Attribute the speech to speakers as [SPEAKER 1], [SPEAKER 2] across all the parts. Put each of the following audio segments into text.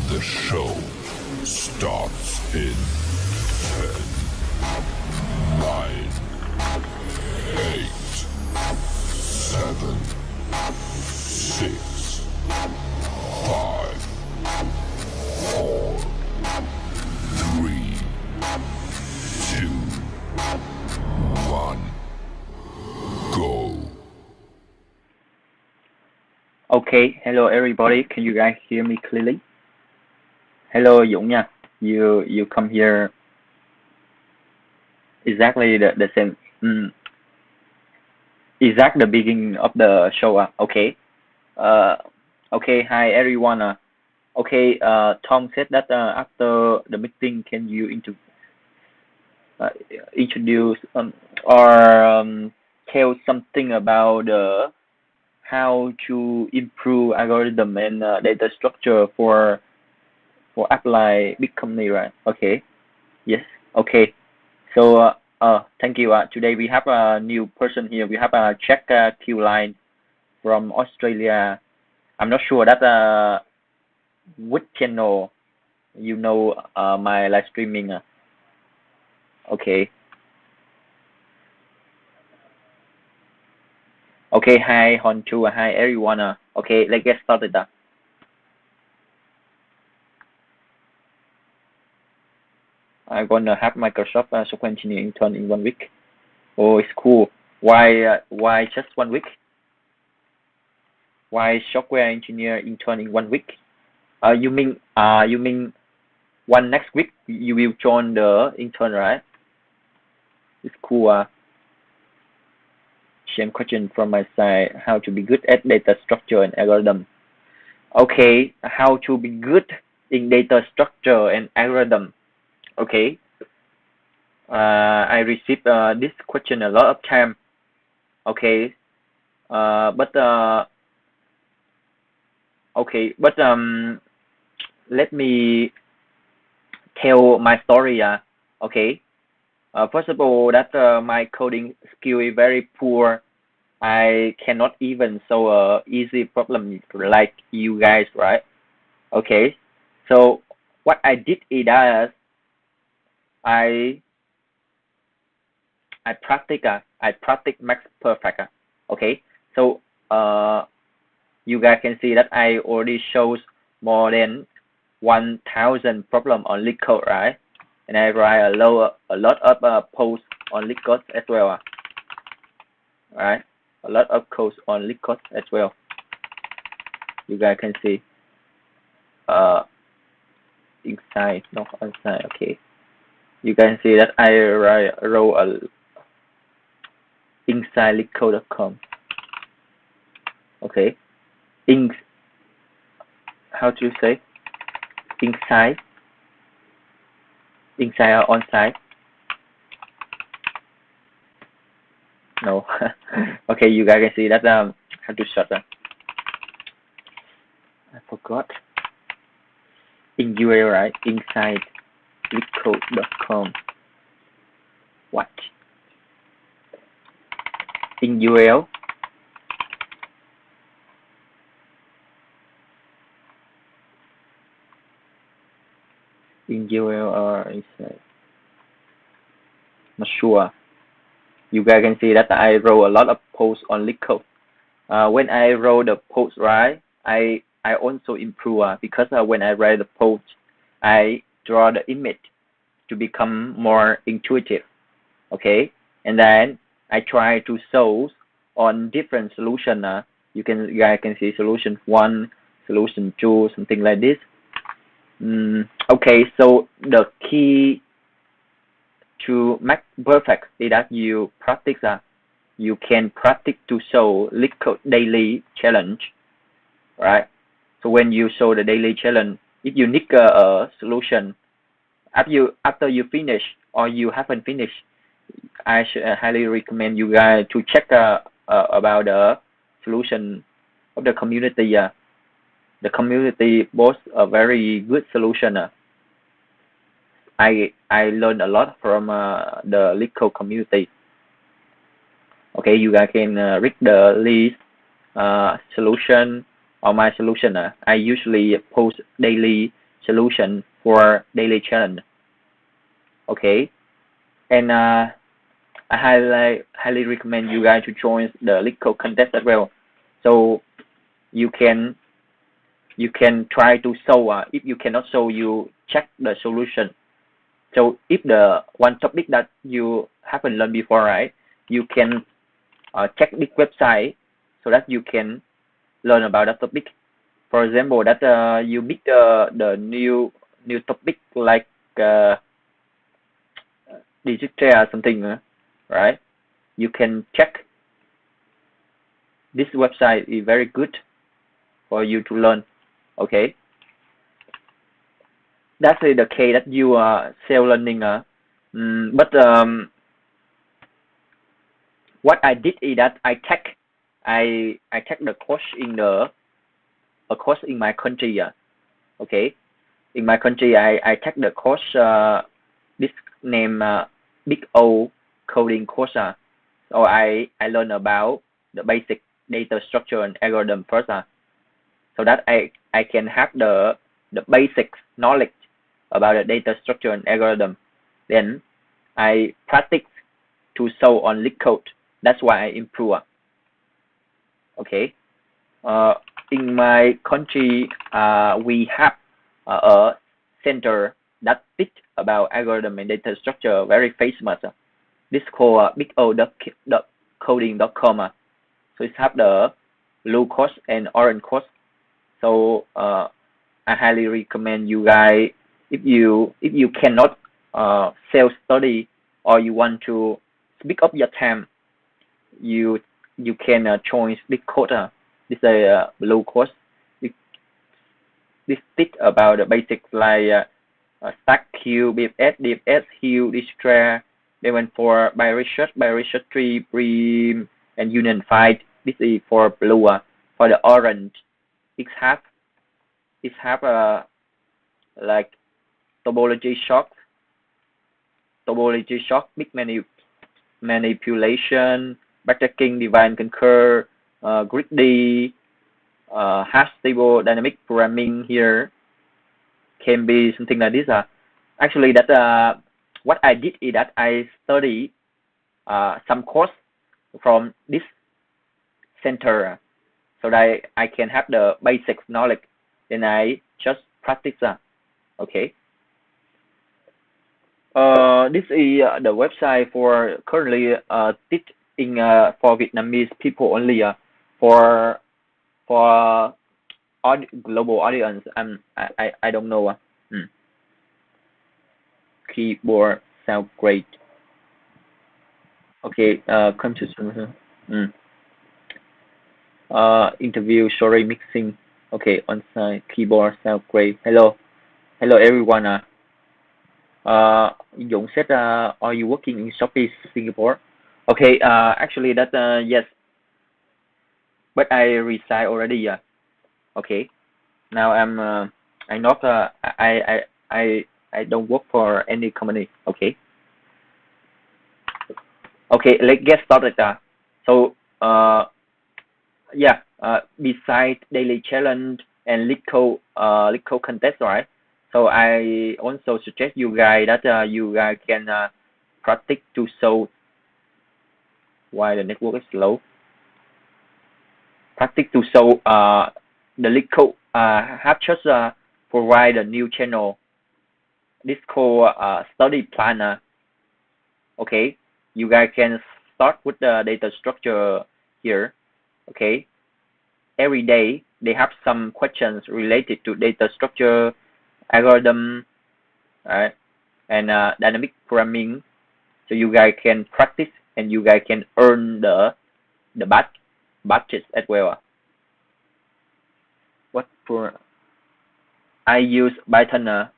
[SPEAKER 1] The show starts in 10, 9, 8, 7, 6, 5, 4, 3, 2, 1, go.
[SPEAKER 2] Okay, hello everybody. Can you guys hear me clearly? Hello Dũng nha. You come here exactly the same. Exact the beginning of the show. Okay. Uh, okay. Hi everyone. Okay. Tom said that after the meeting, can you introduce or tell something about how to improve algorithm and data structure for apply big company, right? Okay. Yes. Okay. So thank you. Today we have a new person here. We have a Jack Q line from Australia. I'm not sure that which channel my live streaming. Okay. Okay. Hi Honchu. Hi everyone. Okay. Let's get started. I'm gonna have Microsoft software engineering intern in 1 week. Oh, it's cool. Why just 1 week? Why software engineer intern in 1 week? You mean one next week you will join the intern, right? It's cool. Same question from my side. How to be good at data structure and algorithm? Okay, how to be good in data structure and algorithm? Okay. I receive this question a lot of time. Okay. But let me tell my story. Okay. First of all, that my coding skill is very poor. I cannot even solve a easy problem like you guys, right? Okay. So what I did is that I practice max perfect. Okay. So you guys can see that I already shows more than 1,000 problem on Leetcode, right? And I write a lot of posts on Leetcode as well, right? A lot of codes on Leetcode as well. You guys can see inside, not outside. Okay. You can see that I wrote a inside leetcode.com. Okay. How to say? Inside or on-site? No. Okay, you guys can see that how to search. I forgot. In URL, right? Inside leetcode.com. What? In URL? In URL or inside? Not sure. You guys can see that I wrote a lot of posts on Leetcode. When I wrote the post, right, I also improve because when I write the post, I draw the image to become more intuitive. Okay, and then I try to solve on different solution. You guys can see solution 1, solution 2, something like this. Okay, so the key to make perfect is that you practice. You can practice to solve Leetcode daily challenge, right? So when you solve the daily challenge, if you need a solution, after you finish or you haven't finished, I should highly recommend you guys to check about the solution of the community. The community boasts a very good solution. I learned a lot from the Leetcode community. Okay, you guys can read the list solution or my solution. I usually post daily solution for daily challenge. Okay, and I highly recommend you guys to join the Leetcode contest as well. So you can try to solve. If you cannot solve, you check the solution. So if the one topic that you haven't learned before, right, you can check this website so that you can learn about that topic. For example, that you meet the new topic like digital or something, right? You can check. This website is very good for you to learn. Okay, that's the case that you are self-learning. But what I did is that I take the course in a course in my country. Okay, in my country I take the course this name Big O coding course. So I learn about the basic data structure and algorithm first. So that I can have the basic knowledge about the data structure and algorithm. Then I practice to solve on Leetcode. That's why I improve. Okay. In my country, we have a center that teach about algorithm and data structure, very famous. This called bigO.coding.com. So it have the blue course and orange course. So I highly recommend you guys, if you cannot self-study or you want to speak up your time, you can join Leetcode. This is a blue course. This teach about the basics like stack queue, BFS, DFS, queue, distress. They went for by research tree, prim, and union fight. This is for blue. For the orange, it have like topology shock, big manipulation, backtracking, divine concur, greedy, hash table, dynamic programming here can be something like this. Actually, that what I did is that I study some course from this center, so that I can have the basic knowledge. Then I just practice. Okay. This is the website for currently teaching for Vietnamese people only. For global audience, I don't know. Keyboard sound great. Okay. Come to interview. Sorry, mixing. Okay, on-site keyboard sound great. Hello everyone. Dũng said, are you working in Shopee Singapore? Okay. Actually, that yes, but I resigned already. Okay. Now I not I don't work for any company. Okay. Okay. Let's get started. So yeah. Besides daily challenge and Leetcode contest, right? So I also suggest you guys that you guys can practice to solve. Why the network is slow? Practice to solve the Leetcode. Have just provide a new channel. This called study planner. Okay, you guys can start with the data structure here. Okay, every day they have some questions related to data structure, algorithm, right, and dynamic programming. So you guys can practice and you guys can earn the budget as well. What for? I use Python,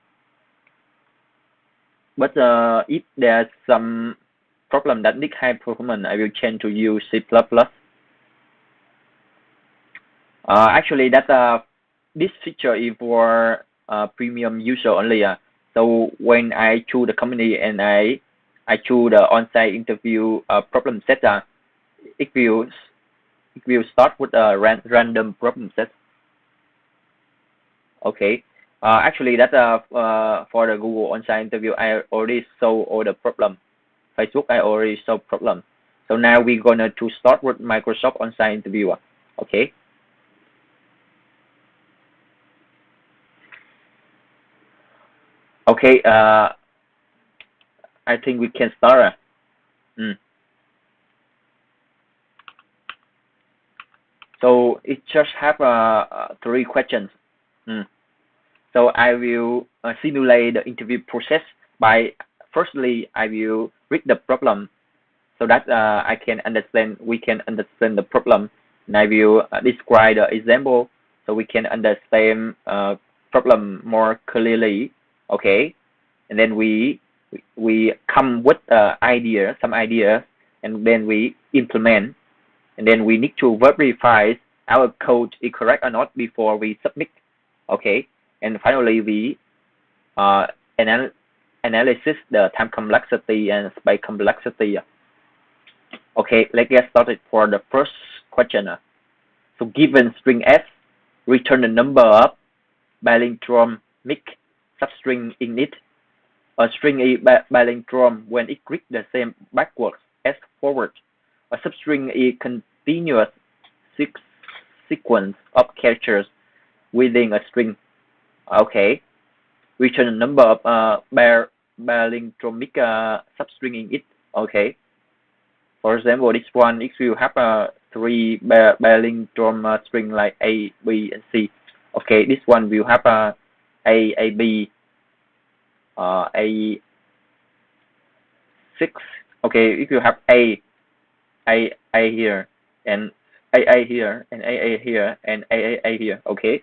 [SPEAKER 2] but if there's some problem that need high performance, I will change to use C++. Actually, that this feature is for premium user only. So when I choose the company and I choose the on-site interview problem set, it will start with a random problem set. Okay. Actually, that for the Google on-site interview, I already saw all the problem. Facebook, I already saw problem. So now we're gonna to start with Microsoft on-site interview. Okay. Okay. I think we can start. So it just have 3 questions. So I will simulate the interview process by firstly I will read the problem so that we can understand the problem, and I will describe the example so we can understand problem more clearly. Okay, and then we come with some ideas, and then we implement, and then we need to verify our code is correct or not before we submit. Okay, and finally we analysis the time complexity and space complexity. Okay, let's get started for the first question. So given string S, return the number of palindromic substring in it. A string is palindrome when it reads the same backwards as forward. A substring is continuous sequence of characters within a string. Okay, return the number of palindromic substring in it. Okay, for example, this one it will have 3 palindrome string like A, B, and C. Okay, this one will have A, B, A 6. Okay, if you have A here, and A here, and A here, and A here. Okay.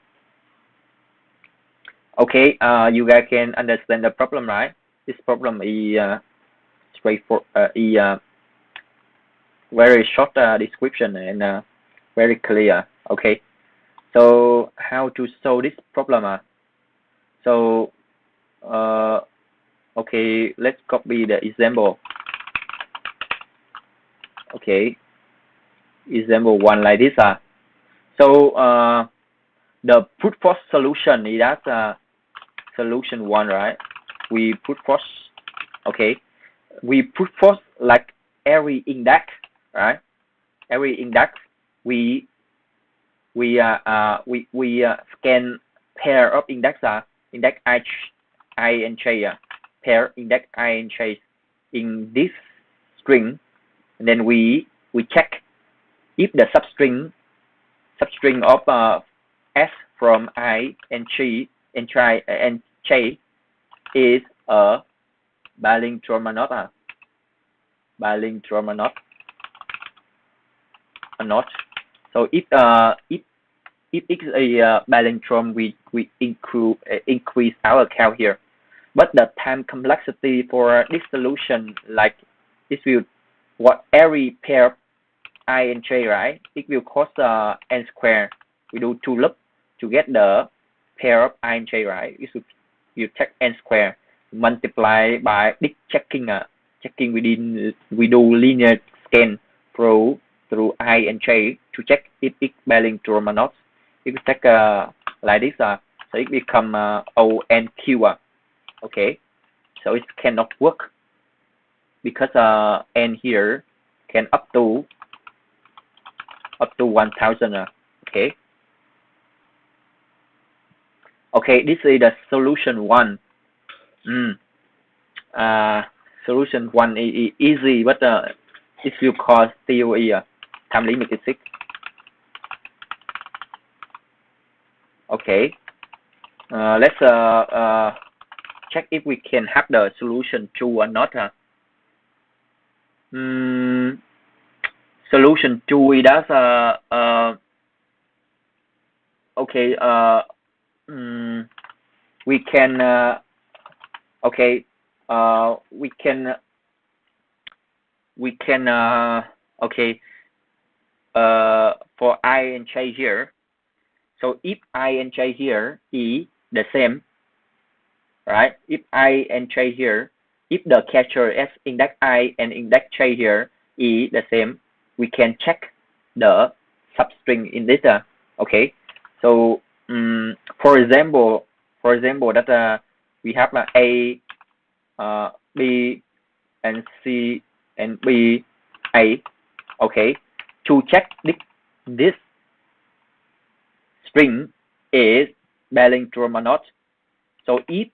[SPEAKER 2] Okay, you guys can understand the problem, right? This problem is straightforward, very short description and very clear. Okay, so how to solve this problem? So okay, let's copy the example. Okay, example 1 like this. So the brute force solution is that solution 1, right? We brute force. Okay, we brute force like every index, right? Every index we scan pair of index index I and j pair index I and j in this string, and then we check if the substring of S from I and J is a palindrome or not. Palindrome or not. So if it's a palindrome, we increase our count here. But the time complexity for this solution, like this will every pair of I and J, right? It will cost n square. We do 2 loops to get the pair of I and J, right? You check n square, multiply by this checking. Checking we do linear scan through I and J to check if it's palindrome or not. If you check like this, so it become O and Q. Okay, so it cannot work because n here can up to 1000. Okay. Okay, this is the solution 1. Solution 1 is easy, but it will cause still time limit is 6. Okay. Let's check if we can have the solution 2 or not. Solution 2 is okay. We can okay. We can okay. For I and J here. So if I and J here is the same, right? If I and J here, if the character S index I and index J here is the same, we can check the substring in this. Okay. So for example For example, that we have A, B, and C, and B, A. Okay, to check this string is palindrome or not. So if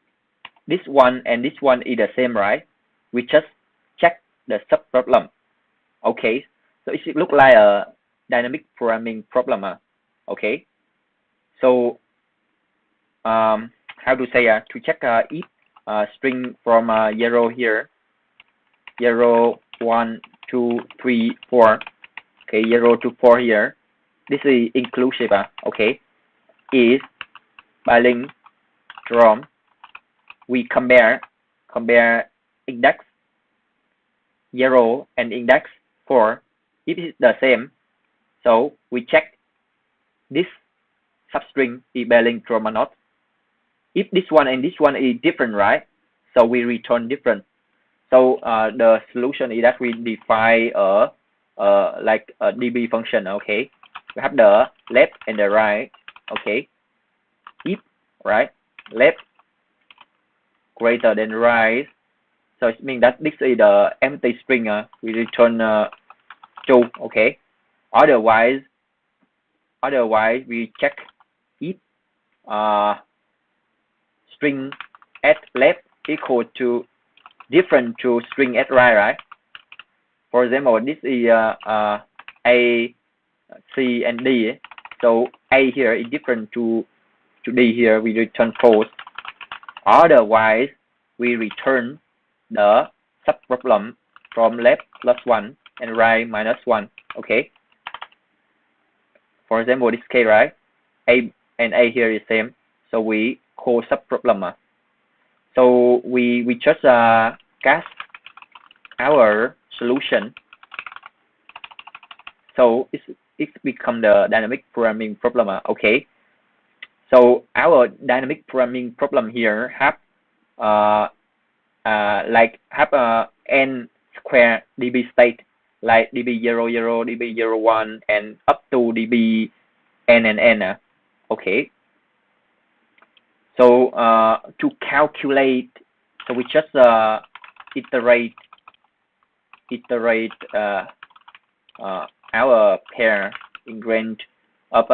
[SPEAKER 2] this one and this one is the same, right? We just check the subproblem. Okay, so it should look like a dynamic programming problem. Okay, so how to say to check if string from 0 here, 0, 1, 2, 3, 4. Okay, 0 to 4 here. This is inclusive. Okay, is palindrome. We compare index 0 and index 4. If it's the same, so we check this substring is palindrome or not. If this one and this one is different, right? So we return different. So the solution is that we define like a DB function. Okay, we have the left and the right. Okay, if right left greater than right, so it means that this is the empty string. We return true. Okay, otherwise we check if string at left equal to different to string at right? For example, this is A, C, and D. So A here is different to D here. We return false. Otherwise, we return the subproblem from left +1 and right -1. Okay. For example, this case, right? A and A here is same. So we call subproblem. So we just cast our solution. So it's become the dynamic programming problem. Okay. So our dynamic programming problem here have n square db state, like db00, db01, and up to db n and n. Okay. So to calculate, so we just iterate our pair in range of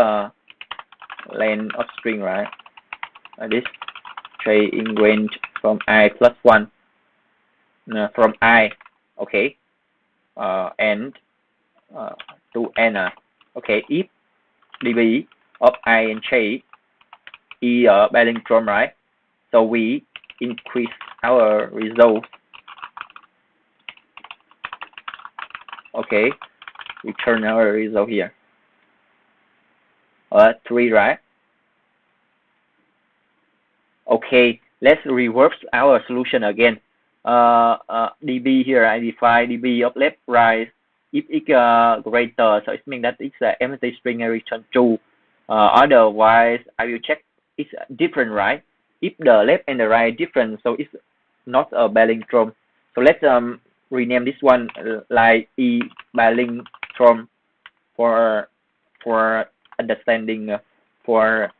[SPEAKER 2] length of string, right? This trade in range from I +1 from I. Okay, and to n. Okay, if db of I and j is palindrome, right? So we increase our result. Okay, return our result here. 3, right? Okay, let's reverse our solution again. db here I define db of left right. If it's greater, so it means that it's an empty string and return true. Otherwise, I will check it's different, right? If the left and the right different, so it's not a palindrome. So let's rename this one like e palindrome for understanding, for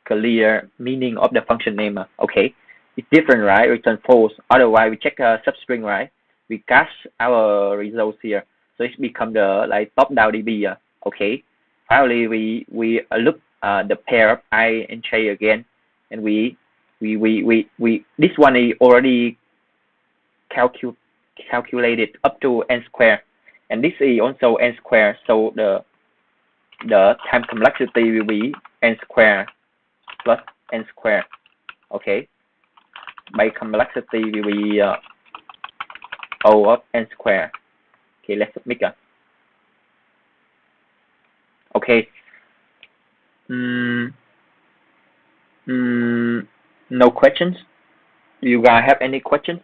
[SPEAKER 2] clear meaning of the function name. Okay, it's different, right? Return false. Otherwise, we check substring, right? We cast our results here, so it's become the like top-down DB. Okay. Finally, we look the pair of I and J again, and we this one is already calculated up to n square, and this is also n square. So the time complexity will be n square plus n square. Okay, by complexity will be O of n square. Okay, let's submit. Okay. No questions. Do you guys have any questions?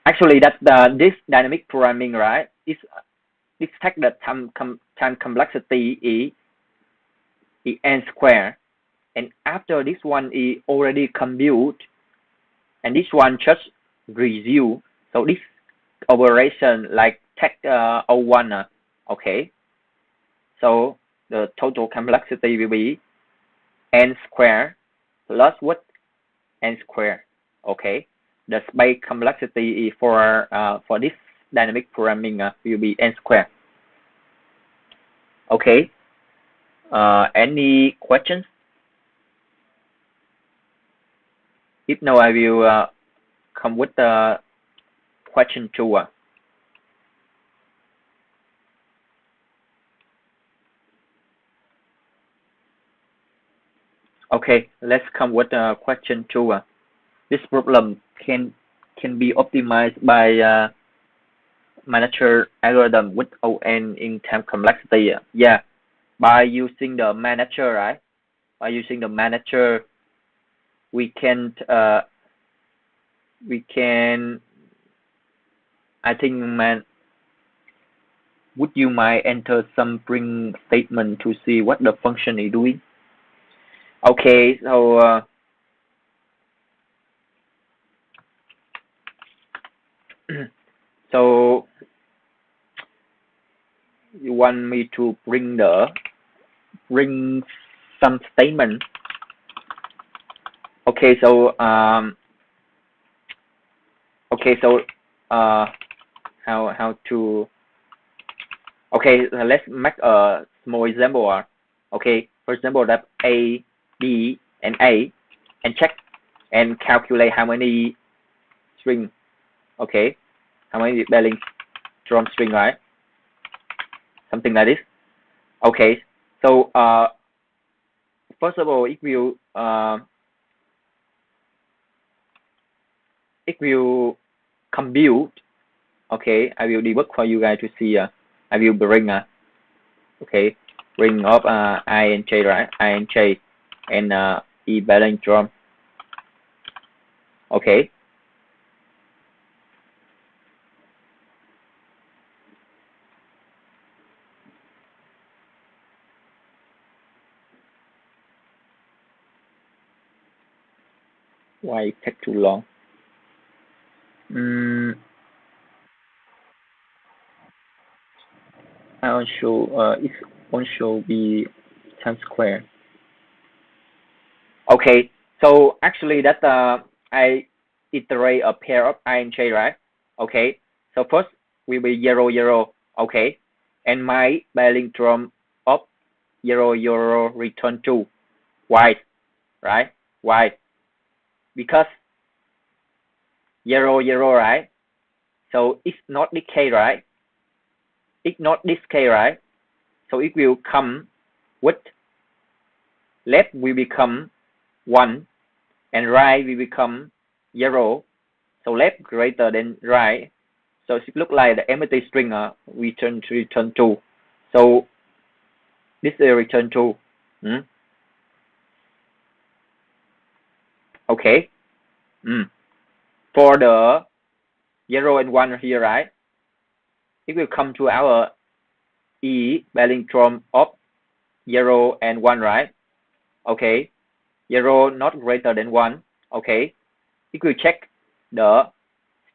[SPEAKER 2] Actually, that's this dynamic programming, right? It's take the time complexity is n square, and after this one is already compute, and this one just review. So this operation like take O1. Okay. So the total complexity will be n square plus what? N square. Okay. The space complexity for this dynamic programming will be n square. Okay. Any questions? If no, I will come with the question 2. Okay, let's come with question 2. This problem can be optimized by manager algorithm with ON in time complexity. Yeah, by using the manager, right? By using the manager, we can I think would you mind enter some string statement to see what the function is doing? Okay, so so you want me to bring some statement? Okay, so how to? Okay, let's make a small example. Okay, for example, that A, B, and A, and check and calculate how many string. Okay, how many Palindrom string, right? Something like this. Okay, so first of all, it will compute. Okay, I will debug for you guys to see. I will bring okay, bring up int, right? Int and e Palindrom. Okay. Why it take too long? I also it also be time square. Okay, so actually that I iterate a pair of int, right? Okay, so first will be 0 0. Okay, and my Palindrom of 0 0 return 2. Why? Right? Why? Because 0 0, right? So it's not decay, right? It's not decay, right? So it will come with left will become 1 and right will become 0. So left greater than right. So it look like the empty string return 2. So this is return 2. Okay. For the 0 and 1 here, right? It will come to our e Palindrom of 0 and 1, right? Okay. 0 not greater than 1. Okay. It will check the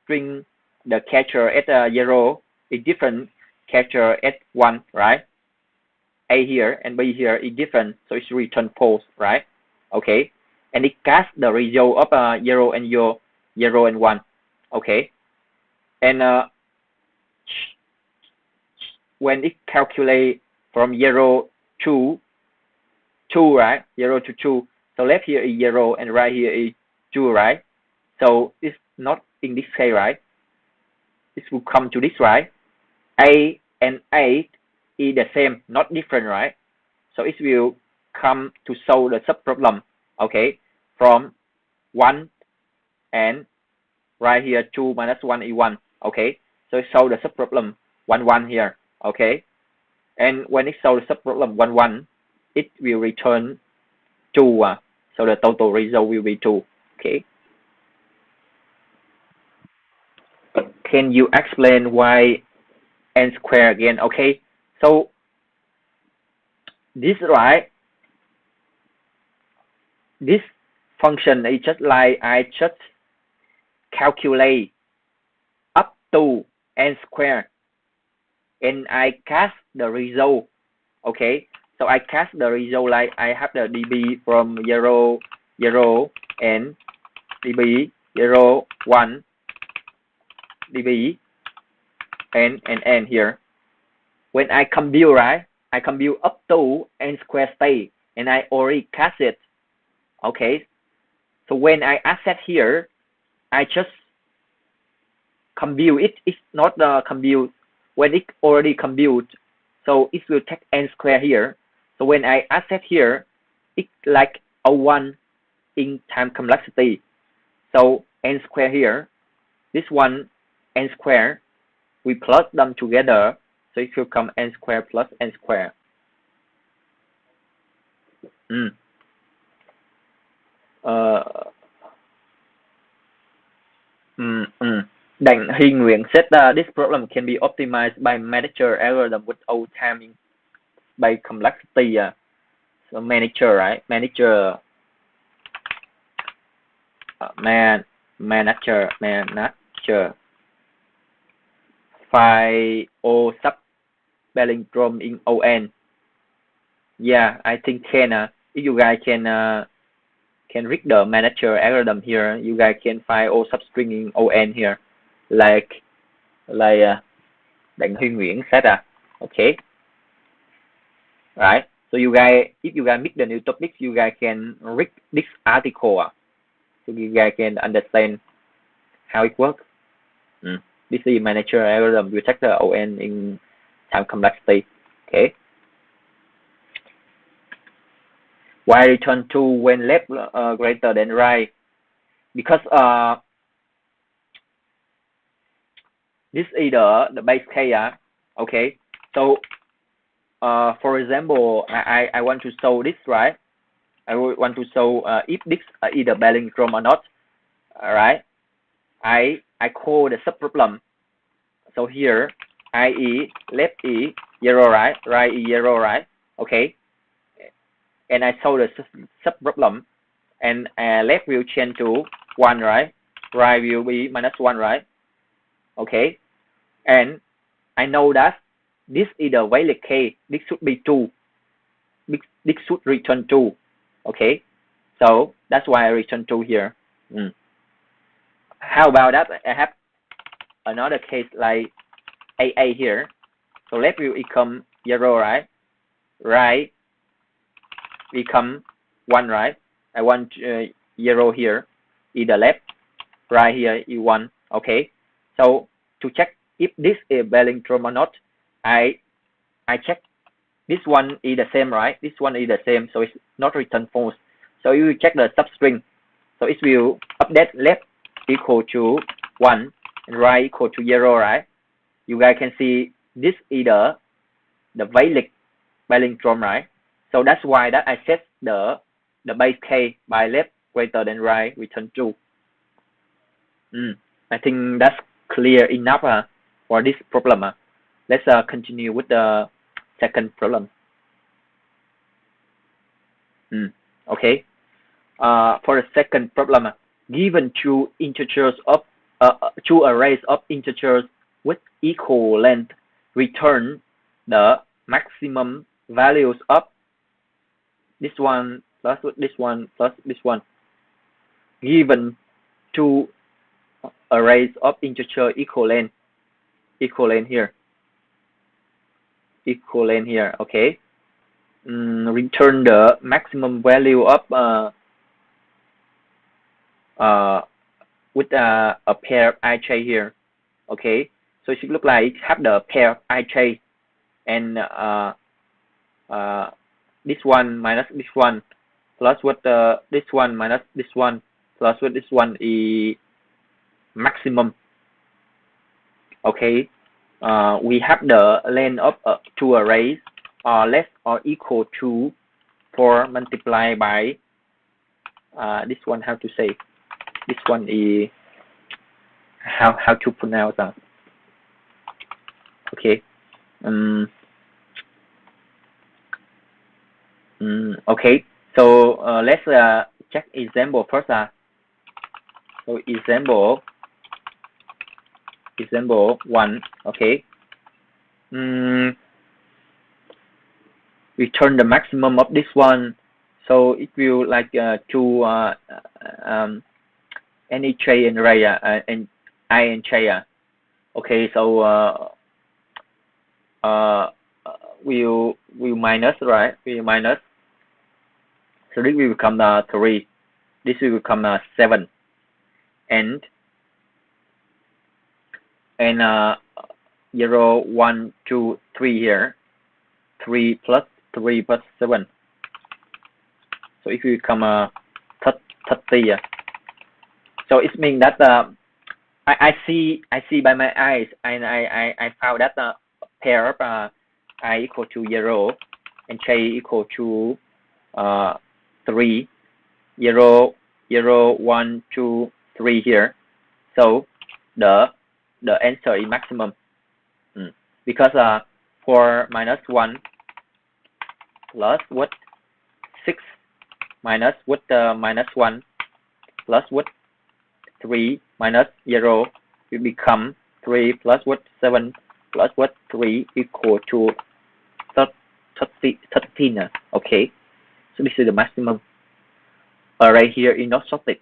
[SPEAKER 2] string, the catcher at 0 is different catcher at 1, right? A here and B here is different, so it's return false, right? Okay. And it casts the result of 0 and 1. Okay. And when it calculates from 0 to 2, right? 0 to 2. So left here is 0 and right here is 2, right? So it's not in this case, right? This will come to this, right? A and A is the same, not different, right? So it will come to solve the subproblem, okay? From 1 and right here 2 minus 1 is 1, okay? So it solve the subproblem 1 1 here, okay? And when it solve the subproblem 1 1, it will return 2. So the total result will be 2, okay? Can you explain why n square again? Okay, so this, right? This function is just like I just calculate up to n square and I cast the result, okay? So I cast the result like I have the dB from 0, 0, and dB 0, 1, dB, and here. When I compute, right, I compute up to n square state, and I already cast it. Okay, so when I access here, I just compute it. It's not the compute when it already compute, so it will take n square here. So when I access here, it's like a 1 in time complexity. So n square here, this one n square, we plus them together, so it will come n square plus n square. Đành Huy Nguyễn said this problem can be optimized by manager algorithm without timing by complexity. So manager, right? Manager, manager. File O sub palindrome in ON. Yeah, I think can. If you guys can read the manager algorithm here, you guys can find O substring in ON here, like Đặng Huy Nguyễn said. Okay, right. So you guys, if you guys make the new topic, you guys can read this article, so you guys can understand how it works. This is manager algorithm. You check the ON in time complexity. Okay. Why return true when left greater than right? Because this is the base case. Okay. So for example, I want to show this, right? I want to show if this is either palindrome or not. Alright. I call the subproblem. So here IE left E 0, right? Right E 0, right? Okay. And I show the subproblem, and left will change to 1, right? Right will be -1, right? Okay. And I know that this is the valid case. This should be 2. This should return 2. Okay. So that's why I return 2 here. How about that? I have another case like AA here. So left will become 0, right? Right become 1, right? I want 0 here, either left, right here is 1. Okay. So to check if this is palindrome or not, I check this one is the same, right? This one is the same, so it's not return false. So you check the substring. So it will update left equal to 1 and right equal to 0, right? You guys can see this is the valid palindrome, right? So that's why that I set the base case by left greater than right return true. I think that's clear enough for this problem. Let's continue with the second problem. Okay. For the second problem, given two integers of two arrays of integers with equal length, return the maximum values of this one plus this one plus this one. Given two arrays of integer equal length here. Okay. Return the maximum value of with a pair of ij here. Okay, so it should look like it have the pair of ij, and this one minus this one plus what this one minus this one plus what this one is maximum. Okay, we have the length of two arrays are less or equal to 4 multiplied by this one. How to say this one is how to pronounce that? Okay. Okay, so let's check example first. So example 1. Okay. return the maximum of this one. So it will like to any j and array and I and j. Okay, so we'll minus, right? We'll minus. So this will become 3. This will become 7. And 0, 1, 2, 3 here. 3 plus 3 plus 7. So it will become 30. So it means that I see by my eyes, and I found that pair of I equal to 0 and j equal to 3. 0, 0, 1, 2, 3 here. So the answer is maximum. Because for minus 1 plus what 6 minus what minus 1 plus what 3 minus 0 will become 3 plus what 7 plus what 3 equal to 13. Okay, so this is the maximum. Right here is not sorted.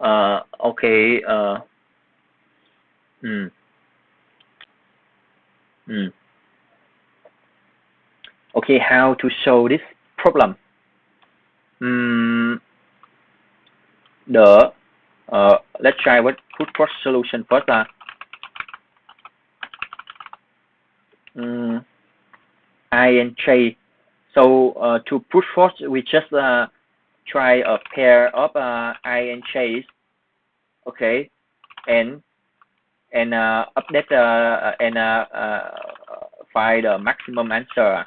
[SPEAKER 2] Okay. Okay, how to solve this problem? Let's try what brute force solution first. I and j. So to brute force, we just try a pair of I and j's. Okay, and update and find the maximum answer.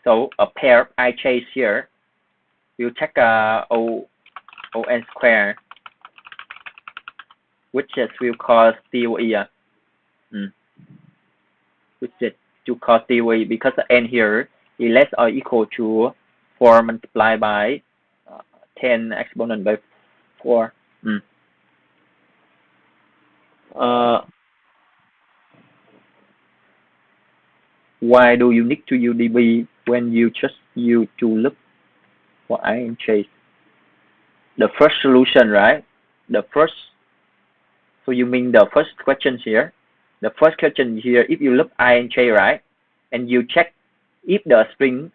[SPEAKER 2] So a pair of ij's here will take on square, which is will cause DOE. Which is to cause DOE because the n here is less or equal to 4 multiplied by 10 exponent by 4. Why do you need to use DB when you just use to look for I and j? The first solution, right? The first. So you mean the first question here? The first question here, if you look I and j, right, and you check if the string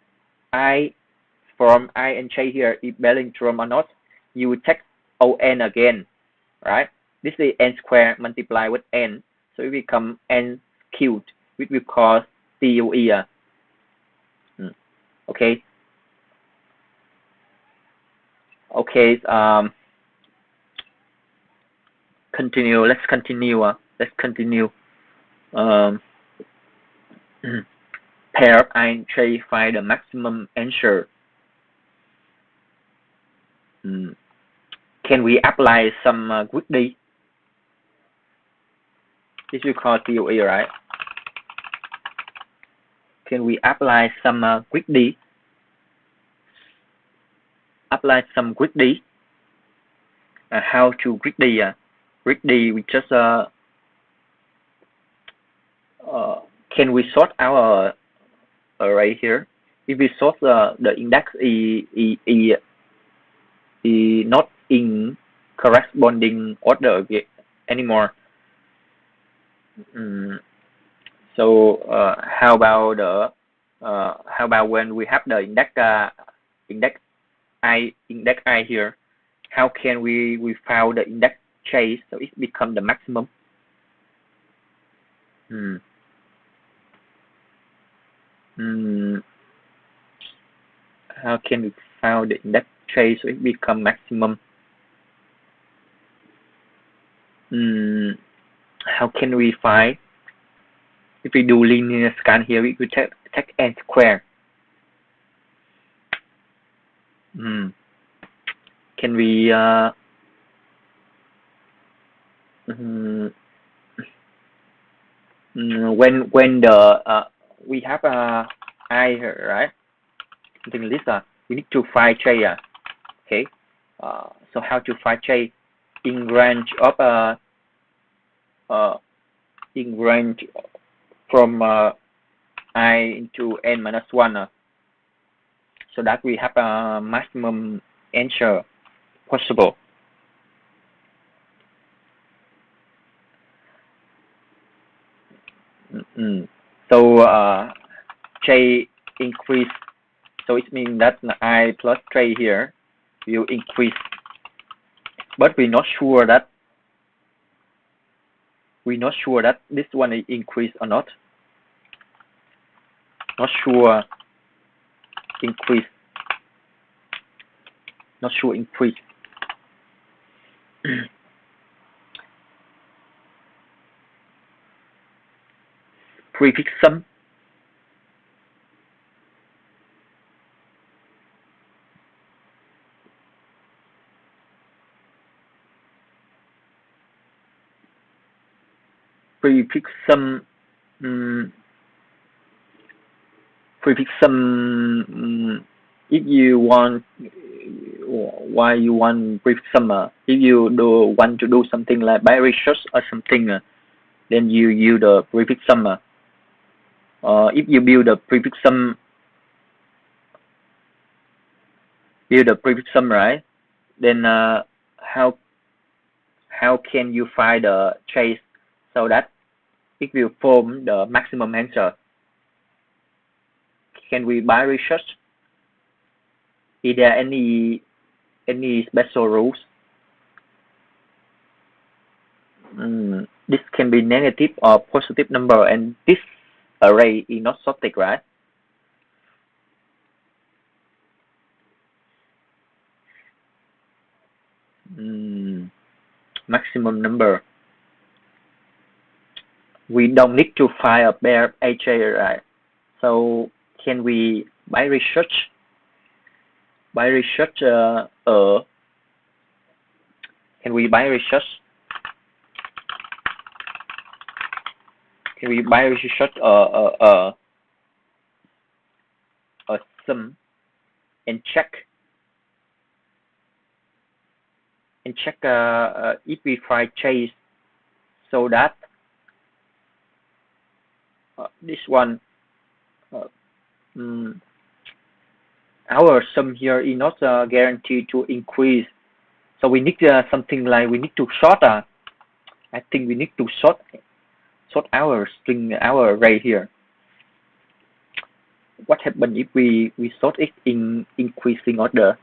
[SPEAKER 2] I from I and j here is palindrome or not, you will check on again, right? This is n squared multiplied with n, so it becomes n cubed, which will cause DOE. Okay. Okay. Continue. Let's continue. Let's continue. Pair of I and j, find the maximum answer. Can we apply some greedy? This we call DOE, right? Can we apply some greedy? Apply some greedy. How to greedy? Greedy, we just can we sort our array here? If we sort the index is not in corresponding order anymore. So how about when we have the index I here? How can we found the index j so it become the maximum? How can we found the index j so it become maximum? How can we find? If we do linear scan here, we will take n square. Can we when the we have I here, right? Something like this. We need to find j. Okay. So how to find j in range of from I into n minus 1 so that we have a maximum answer possible. So j increase, so it means that I plus j here will increase, but we're not sure that this one is increase or not. Not sure increase. Not sure increase. Prefix sum. Prefix sum. Prefix sum. If you want, why you want prefix sum? If you want to do something like binary search or something, then you use the prefix sum. If you build the prefix sum, right? Then how can you find the trace so that it will form the maximum answer? Can we binary search? Is there any special rules? This can be negative or positive number, and this array is not sorted, right? Maximum number. We don't need to find a pair AJ, right? So can we binary search? Binary search can we binary search? Can we binary search a sum and check if we find trace so that this one our sum here is not guaranteed to increase, so we need something like we need to sort. I think we need to sort our string, our array here. What happens if we sort it in increasing order?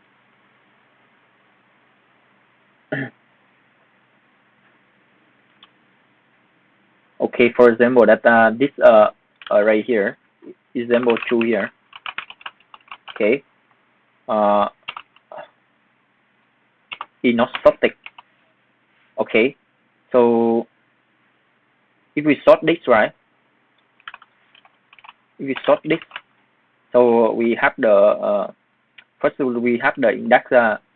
[SPEAKER 2] Okay, for example, that this array here, example 2 here. Okay, is not sorted. Okay, so if we sort this, right? If we sort this, so we have the first we have the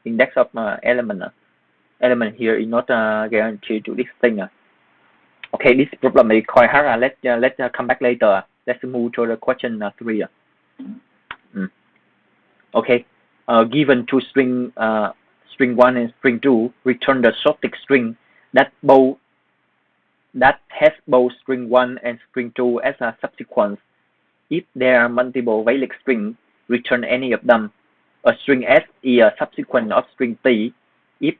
[SPEAKER 2] index of element here is not guaranteed to this thing. Okay, this problem is quite hard. Let's come back later. Let's move to the question 3. Okay, given two string 1 and string 2, return the sorted string that has both string 1 and string 2 as a subsequence. If there are multiple valid strings, return any of them. A string S is a subsequence of string T if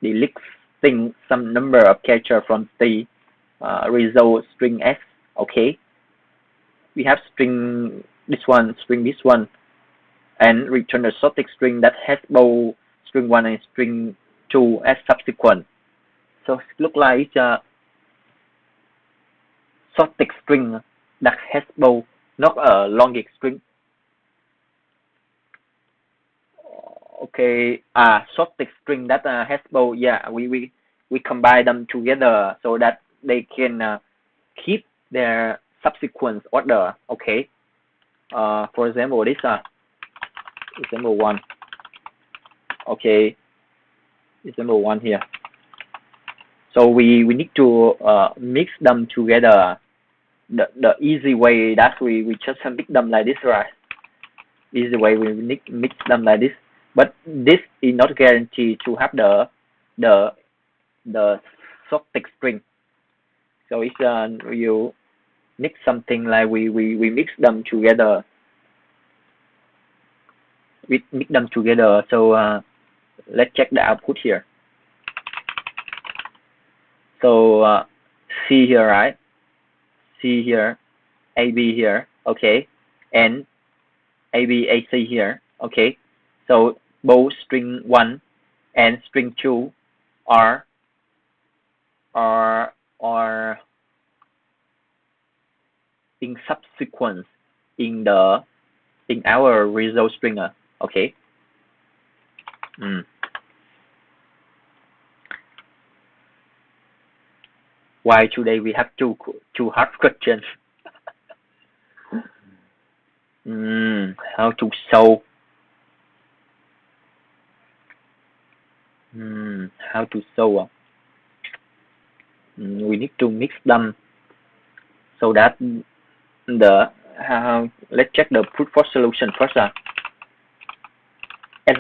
[SPEAKER 2] the listing some number of characters from T result string S. Okay, we have string this one, and return a sorted string that has both string 1 and string 2 as subsequent. So it looks like it's a sorted string that has both, not a logic string. Okay, sorted string that has both. Yeah, we combine them together so that they can keep their subsequence order. Okay. For example, this example 1. Okay, example 1 here. So we need to mix them together. The easy way that we just mix them like this, right? Easy way we mix them like this. But this is not guaranteed to have the sorted string. So it's mix something like we mix them together. We mix them together. So let's check the output here. So C here, right? C here, AB here, okay, and AB AC here, okay. So both string 1 and string 2 are are in subsequence in our result string, okay. Why today we have two hard questions? How to solve? How to solve? We need to mix them so that let's check the brute force solution first. At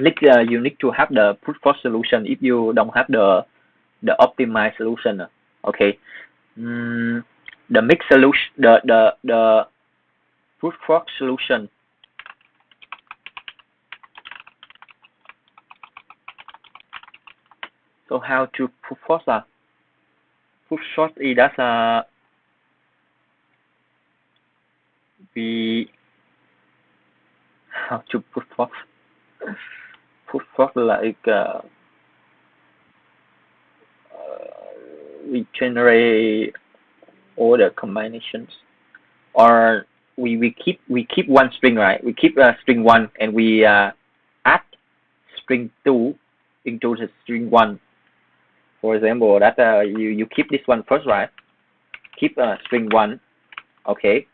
[SPEAKER 2] least you need to have the brute force solution if you don't have the optimized solution. Okay. The mix solution, the brute force solution. So how to brute force? Brute force is that we how to brute force? Brute force like we generate all the combinations, or we keep one string, right? We keep string 1 and we add string 2 into the string 1. For example, that you keep this one first, right? Keep string 1, okay,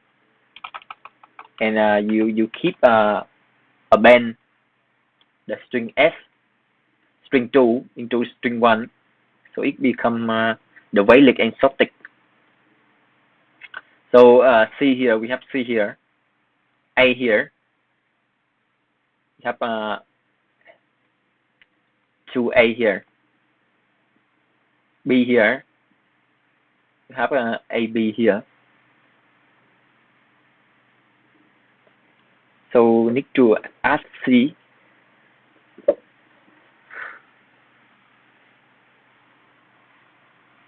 [SPEAKER 2] and you keep append the string s, string 2 into string 1, so it become the valid and exotic. So C here, we have C here, A here, we have 2A here, B here, we have AB here. So we need to add C.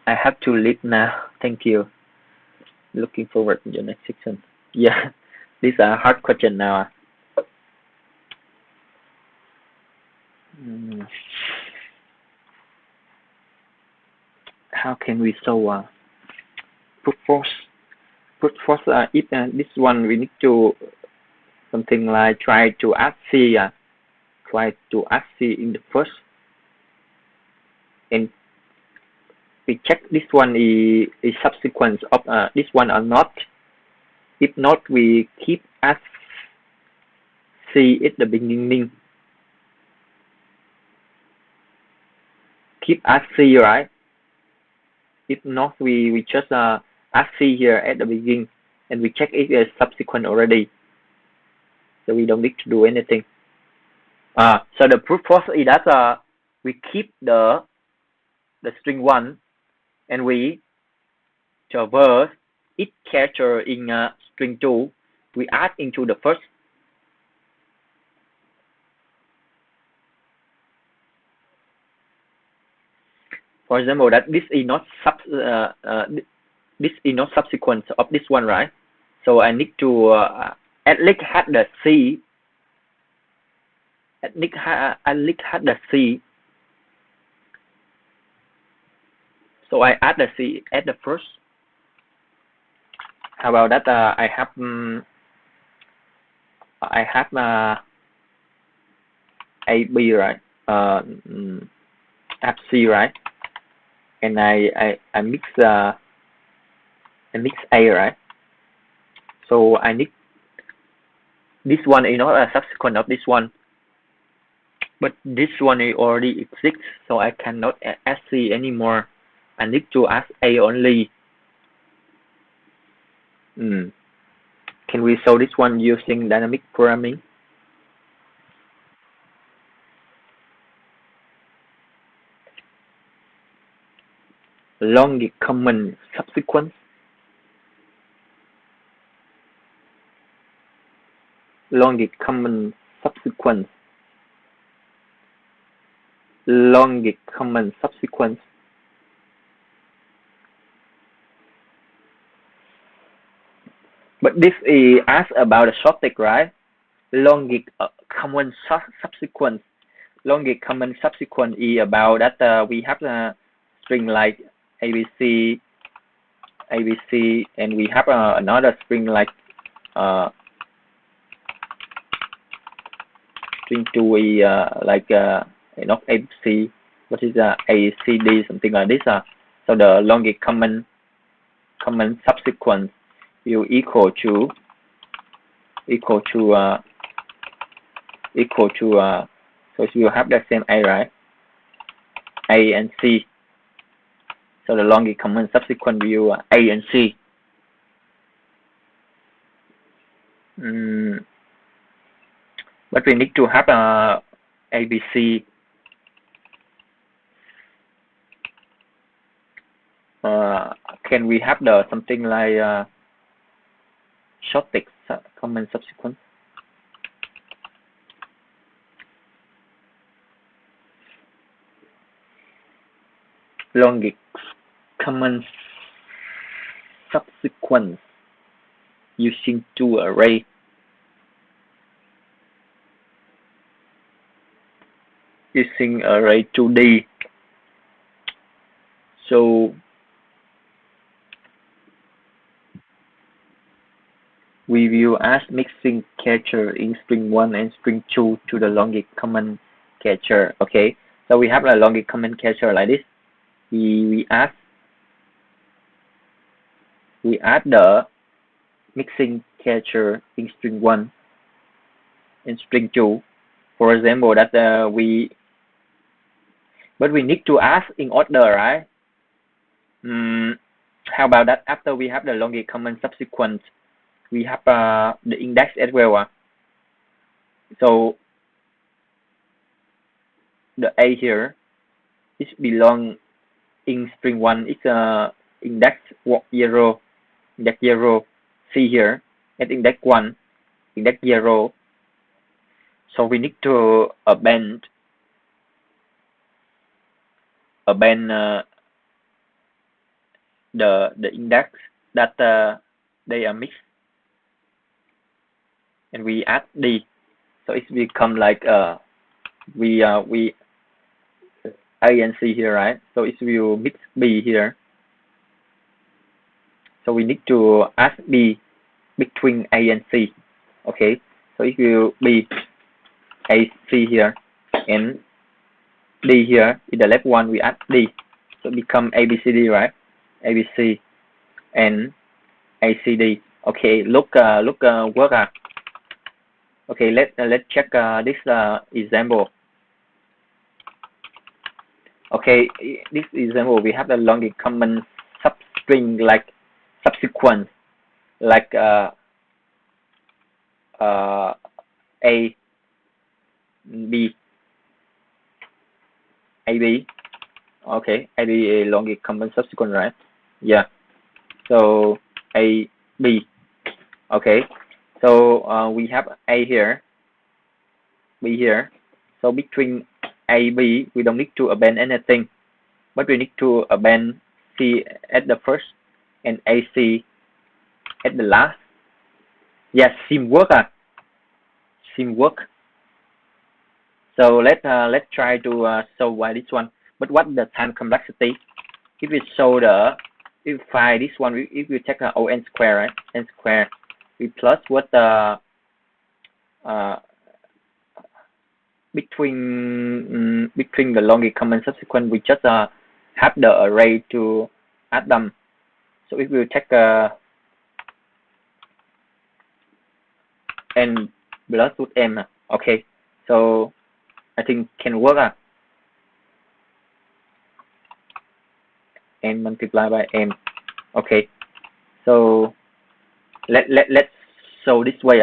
[SPEAKER 2] I have to leave now. Thank you. Looking forward to the next section. Yeah, these are hard question now. How can we solve brute force? Brute force, if this one we need to something like try to add C. Try to add C in the first, and we check this one is subsequence of this one or not. If not, we keep add C at the beginning. Keep add C, right? If not, we just add C here at the beginning, and we check it as subsequent already. So we don't need to do anything. So the brute force is that we keep the string 1 and we traverse each character in string 2. We add into the first. For example, that this is not subsequence of this one, right? So I need to at least have the C. At least have the C. So I add the C at the first. How about that? I have A, B, right? Have C, right? And I mix A, right? So I need this one is not a subsequent of this one, but this one already exists, so I cannot add C anymore. I need to add A only. Can we solve this one using dynamic programming? Long common subsequence. logic common subsequence, logic common subsequence. But this is asked about a shortcut, right? Logic common subsequence. Logic common subsequence is about that we have a string like ABC, ABC, and we have another string like string 2 is like not ABC, what is ACD, something like this. So the logic common subsequence will equal to so you have the same A, right? A and C. So the logic common subsequent will A and C. But we need to have ABC. Can we have the something like shortcut common subsequence? Logic common subsequence using two array. Using array 2D. So we will add mixing character in string 1 and string 2 to the logic common character. Okay, so we have a logic common character like this. We add the mixing character in string 1 and string 2. For example, that but we need to add in order, right? How about that? After we have the logic common subsequent, we have the index as well. So the A here is belong in string 1 is index 0, index 0. C here at index 1, index 0. So we need to append the index that they are mixed, and we add D. So it become like we A and C here, right? So it will mix B here. So we need to add B between A and C. Okay, so it will be A, C here, and D here. In the left one, we add D. So it become ABCD, right? ABC and ACD. Okay, look work. Okay, let's check this example. Okay, this example we have the logic common substring like subsequence like A, B, AB. Okay, AB a logic common subsequent, right? Yeah. So A, B. Okay. So we have A here, B here. So between A, B, we don't need to append anything, but we need to append C at the first and AC at the last. Yes, seem work. Seem work. So let's try to solve this one. But what the time complexity? If we show if we find this one, if we check n square, right? N square, we plus what the between the logic common subsequent, we just have the array to add them. So if we check n plus with m, okay. So I think can work. N multiplied by m. Okay. So let's show this way.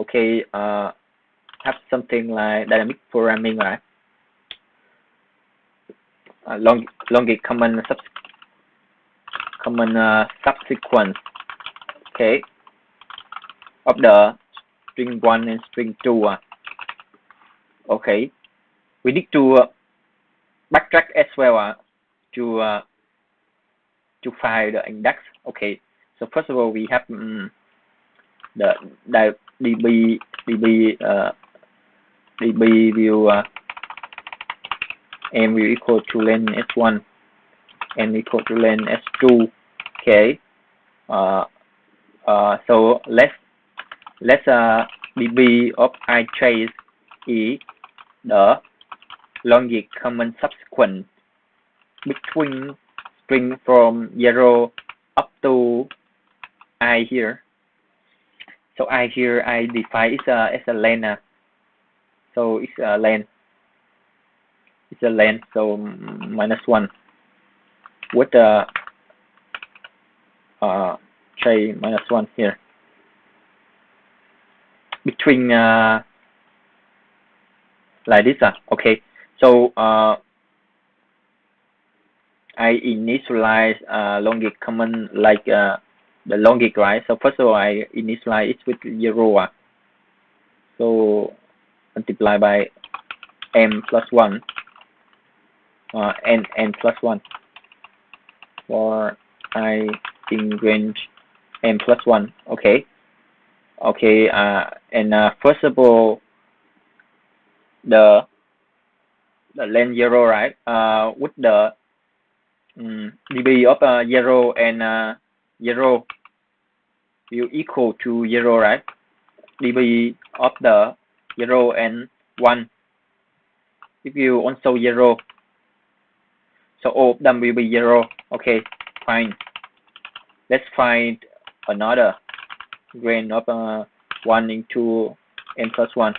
[SPEAKER 2] Okay. Have something like dynamic programming, right? Logic common subsequence. Okay. Of the string 1 and string 2. Okay, we need to backtrack as well to find the index. Okay, so first of all we have the db view m will equal to length s1 and equal to length s2. Okay, so let's db of I trace is the longest common subsequence between string from 0 up to I here. So I here I define it as a length. So it's a length. It's a length. So -1 with the tray -1 here between like this. Okay. So I initialize longest common like the longest, right? So first of all I initialize it with 0. So multiply by m plus 1 n plus 1 for I in range m plus 1. Okay. Okay, and first of all the length 0, right? With the db of 0 and 0 will equal to 0, right? db of the 0 and 1 if you also 0, so all of them will be 0. Okay, fine. Let's find another range of 1 into n plus 1.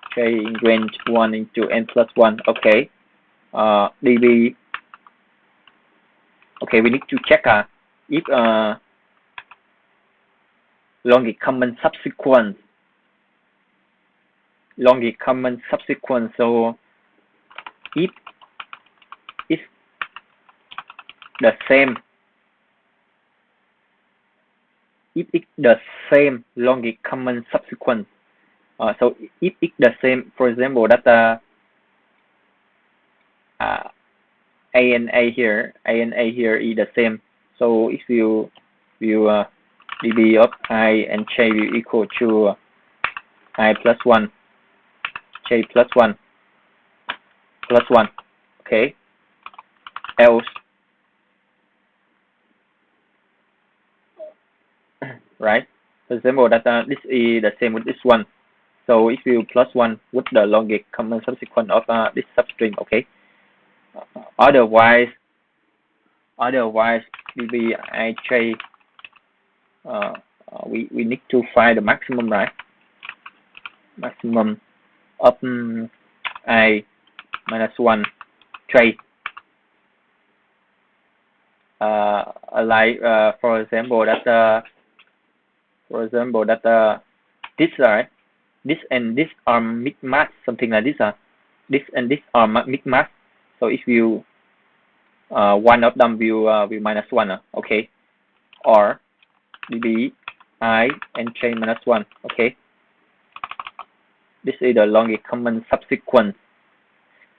[SPEAKER 2] Okay, in range 1 into n plus 1. Okay, db. Okay, we need to check if longest common subsequence. So if it's the same, longest common subsequence. So if it's the same, for example, that a and a here is the same. So if you db of I and j will equal to I plus 1, j plus 1 plus 1. Okay. Else, right? For example, that this is the same with this one. So if you plus 1 with the longest common subsequence of this substring. Okay. Otherwise db ij we need to find the maximum, right? Maximum of I minus 1 j. Like for example that this, right? This and this are mixed, something like this. This and this are mixed. So if you one of them will minus 1. Okay, or db I and j minus 1. Okay, this is the longest common subsequence.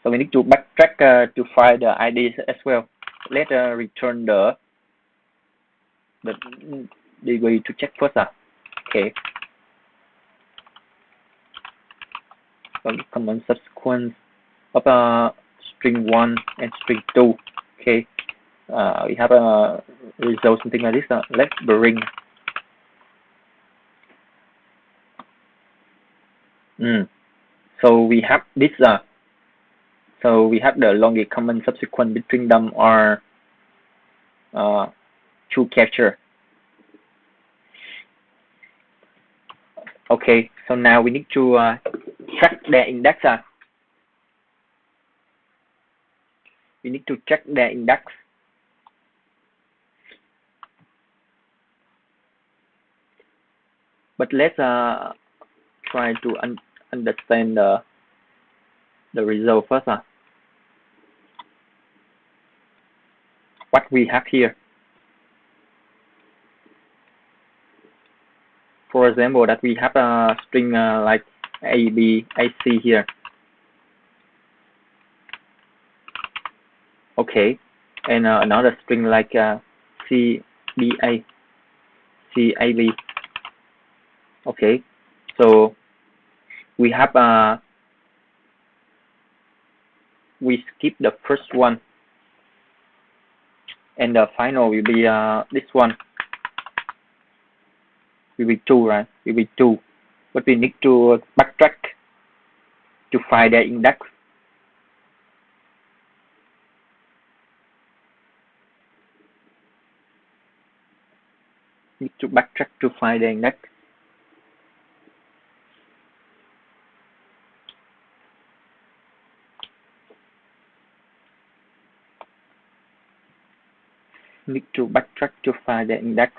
[SPEAKER 2] So we need to backtrack to find the IDs as well. Let's return the degree to check first. Okay, so the common subsequence of string 1 and string 2. Okay, we have a result something like this. Let's bring so we have this. So we have the longest common subsequence between them are 2 capture. Okay, so now we need to track their index. We need to check their index. But let's try to understand the result first. What we have here. For example, that we have a string like A, B, A, C here. Okay, and another string like C, B, A, C, A, B. Okay, so we have we skip the first one, and the final will be this one. Will be 2, right? Will be 2, but we need to backtrack to find the index. Need to backtrack to find the index. Need to backtrack to find the index.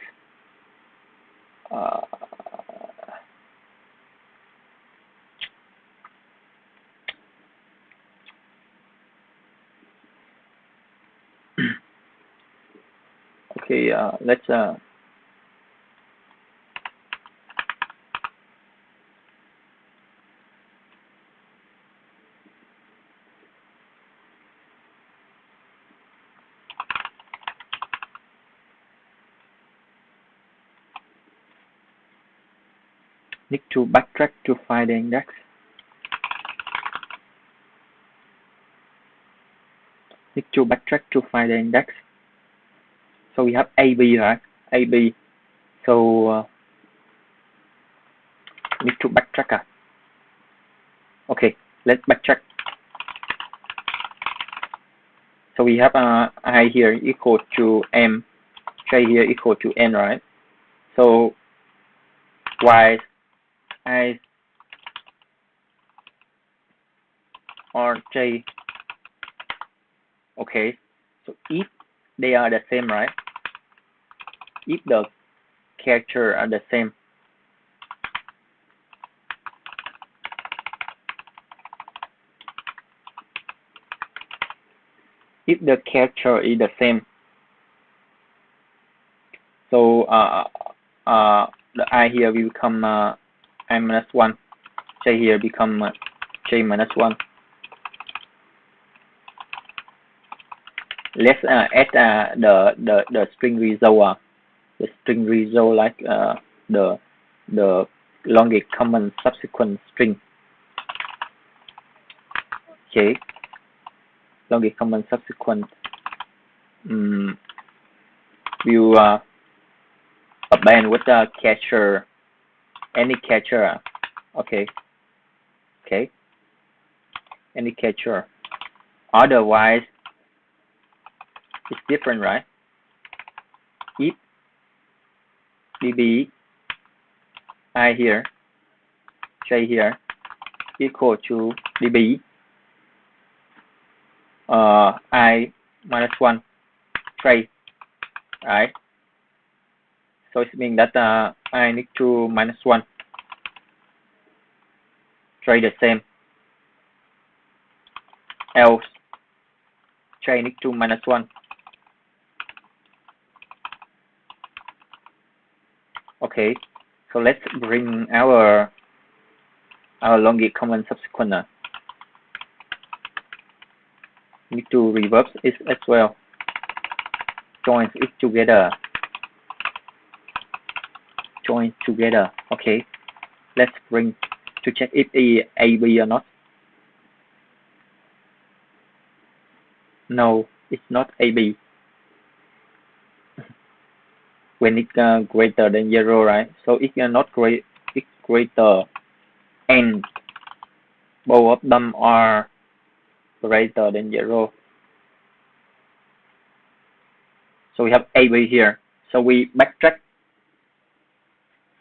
[SPEAKER 2] Okay, let's need to backtrack to find the index. Need to backtrack to find the index. So we have AB, right? AB. So need to backtrack. Okay, let's backtrack. So we have I here equal to M, J here equal to N, right? So Y I or J. Okay, so if they are the same, right? If the character are the same, if the character is the same, so the I here will become I minus 1, J here become J minus 1. Let's add the string result, the string result like the longest common subsequent string. Okay, longest common subsequent will append with the catcher, any catcher. Okay, any catcher. Otherwise, it's different, right? If db I here, J here equal to db I minus 1 J, right? So it means that I need to minus 1 J the same, else J need to minus 1. Okay, so let's bring our longest common subsequent. Need to reverse it as well. Join it together. Join together. Okay, let's bring to check if it AB or not. No, it's not AB. When it's greater than 0, right? So it's not great. It's greater, and both of them are greater than 0. So we have AB here. So we backtrack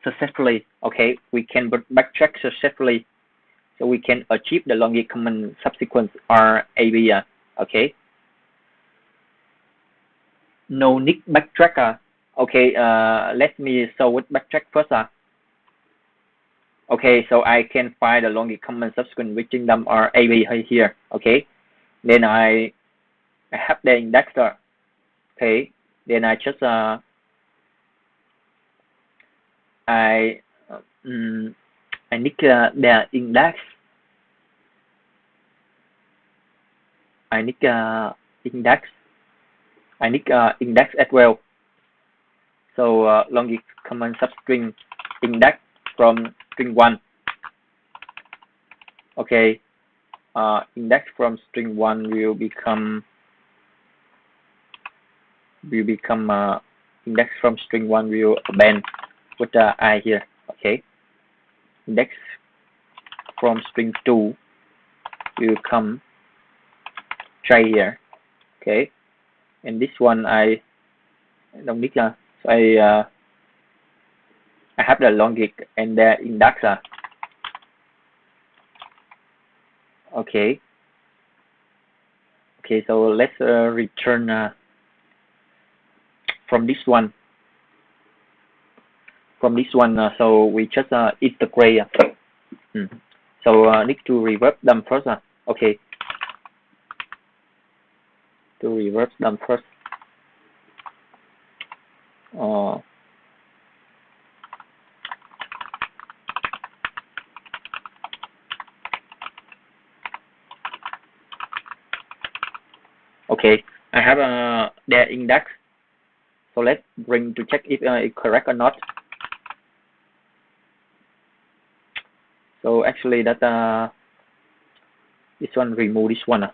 [SPEAKER 2] successfully. Okay, we can backtrack successfully. So we can achieve the longest common subsequence or AB. Okay. No need backtrack. Okay, let me show with backtrack first. Okay, so I can find the longest common subsequent reaching them are AB here. Okay, then I have the index. Okay, then I just I I need the index. I need index. I need index as well. So logic command substring index from string 1. Okay. Index from string 1 will become index from string 1 will append with I here. Okay. Index from string 2 will come try here. Okay. And this one I don't need so I have the logic and the index. Okay. Okay, so let's return from this one. So we just integrate. So need to reverse them first. Okay. To reverse them first. Okay, I have the index. So let's bring to check if it's correct or not. So actually that this one remove this one.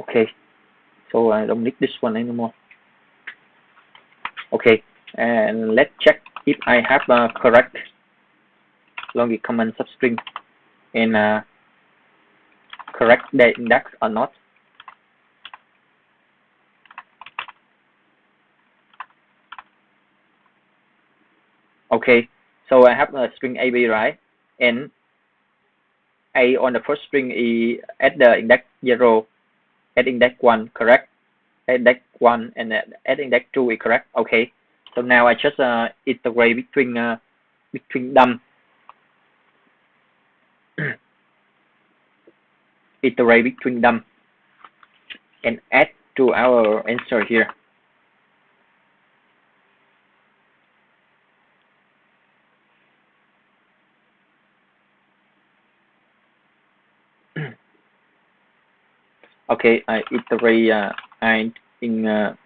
[SPEAKER 2] Okay, so I don't need this one anymore. Okay, and let's check if I have correct logic command substring and correct the index or not. Okay, so I have a string AB, right? And A on the first string is at the index 0, at index 1, correct? At index 1 and at index 2 is correct. Okay, so now I just iterate between them. Iterate between them and add to our answer here. Okay, I iterate in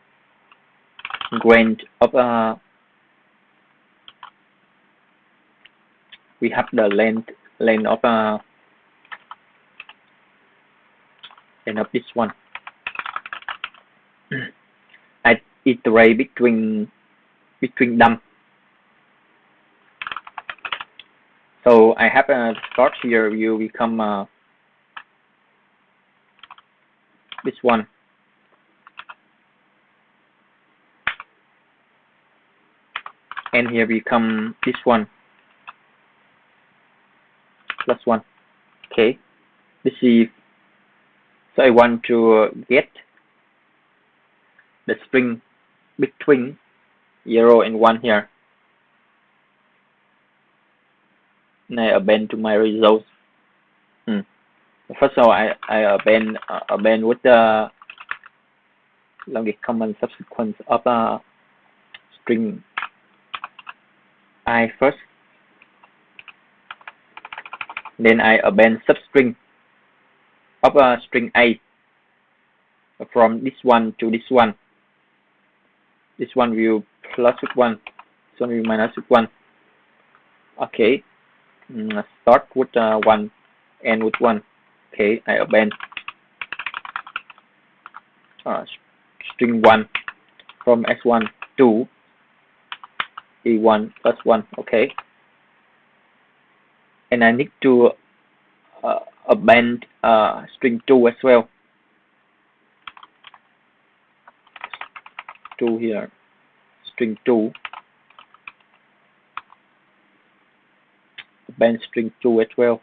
[SPEAKER 2] range of we have the length of this one. I iterate between them. So I have a start here will become this one. And here become this one. Plus 1. Okay. This is so I want to get the string between 0 and 1 here. And I append to my results. First of all, I append with the logic command subsequence of string I first. Then I append substring of string A from this one to this one. This one will plus with 1. This one will minus with 1. Okay. Start with 1, end with 1. Okay, I append string 1 from S1 to E1 plus 1. Okay. And I need to append string 2 as well. 2 here. String 2. Append string 2 as well.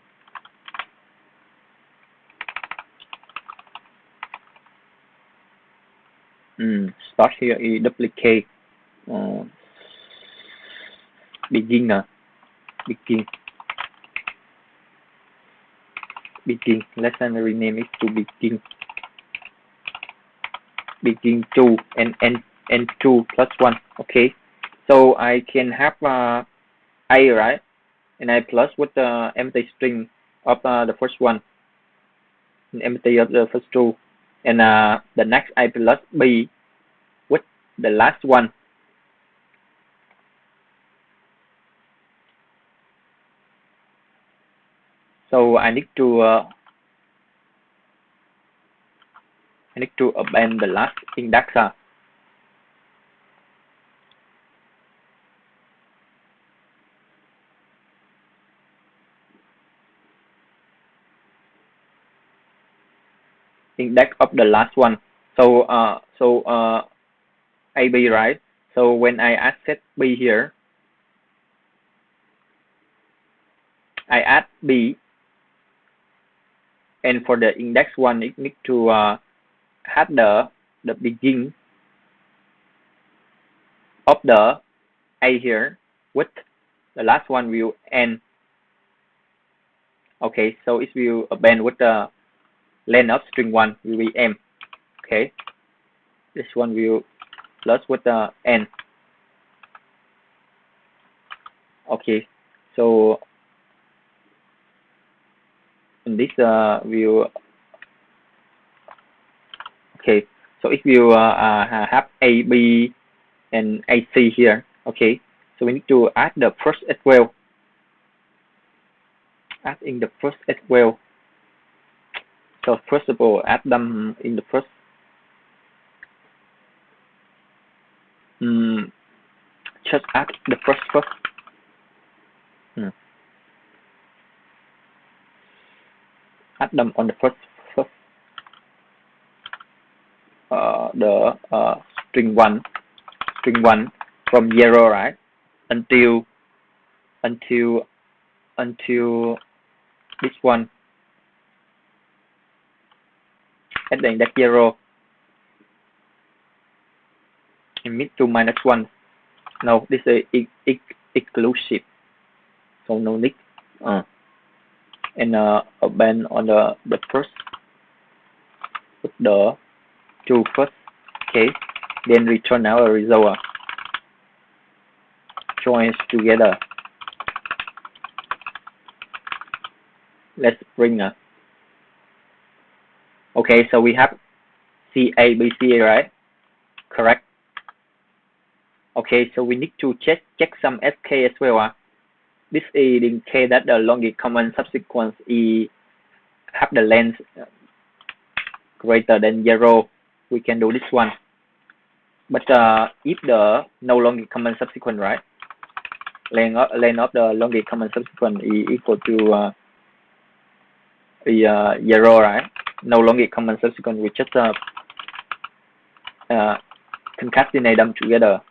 [SPEAKER 2] Start here is duplicate. Begin. Let's rename it to begin. begin 2 and end 2 plus 1. Okay, so I can have A, right, and I plus with the empty string of the first one, and empty of the first two, and the next I plus B with the last one. So I need to append the last index. Index of the last one. So AB, right? So when I add set B here, I add B, and for the index one, it need to have the begin of the A here with the last one will end. Okay, so it will append with the length of string 1 will be M. Okay, this one will plus with the N. Okay, so in this will, okay, so it will have A, B, and AC here. Okay, so we need to add the first as well. Add in the first as well. So first of all, add them in the first. Just add the first. Add them on the first the string one from 0, right, until this one at the index 0 and mid to -1. No, this is exclusive, so no need. And append on the first with the 2 first. Okay, then return our result. Joins together. Let's bring okay, so we have C A B C, right? Correct. Okay, so we need to check some SK as well. This is in case that the longest common subsequence is have the length greater than 0, we can do this one. But if the no longest common subsequence, right, length of the longest common subsequence is equal to 0, right? No longest common subsequence, we just concatenate them together.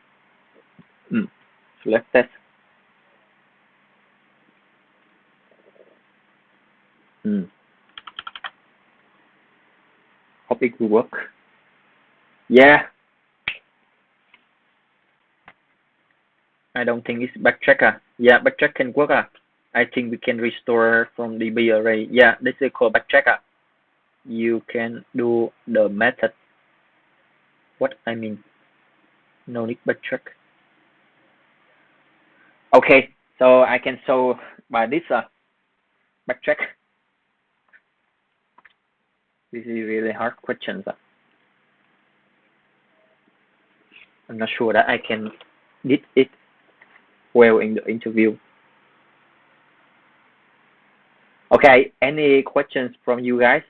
[SPEAKER 2] So let's test. Hope it will work. Yeah. I don't think it's backtrack. Yeah, backtrack can work. I think we can restore from DB array. Yeah, this is called backtrack. You can do the method. What I mean? No need backtrack. Okay, so I can solve by this backtrack. This is really hard questions. I'm not sure that I can did it well in the interview. Okay, any questions from you guys?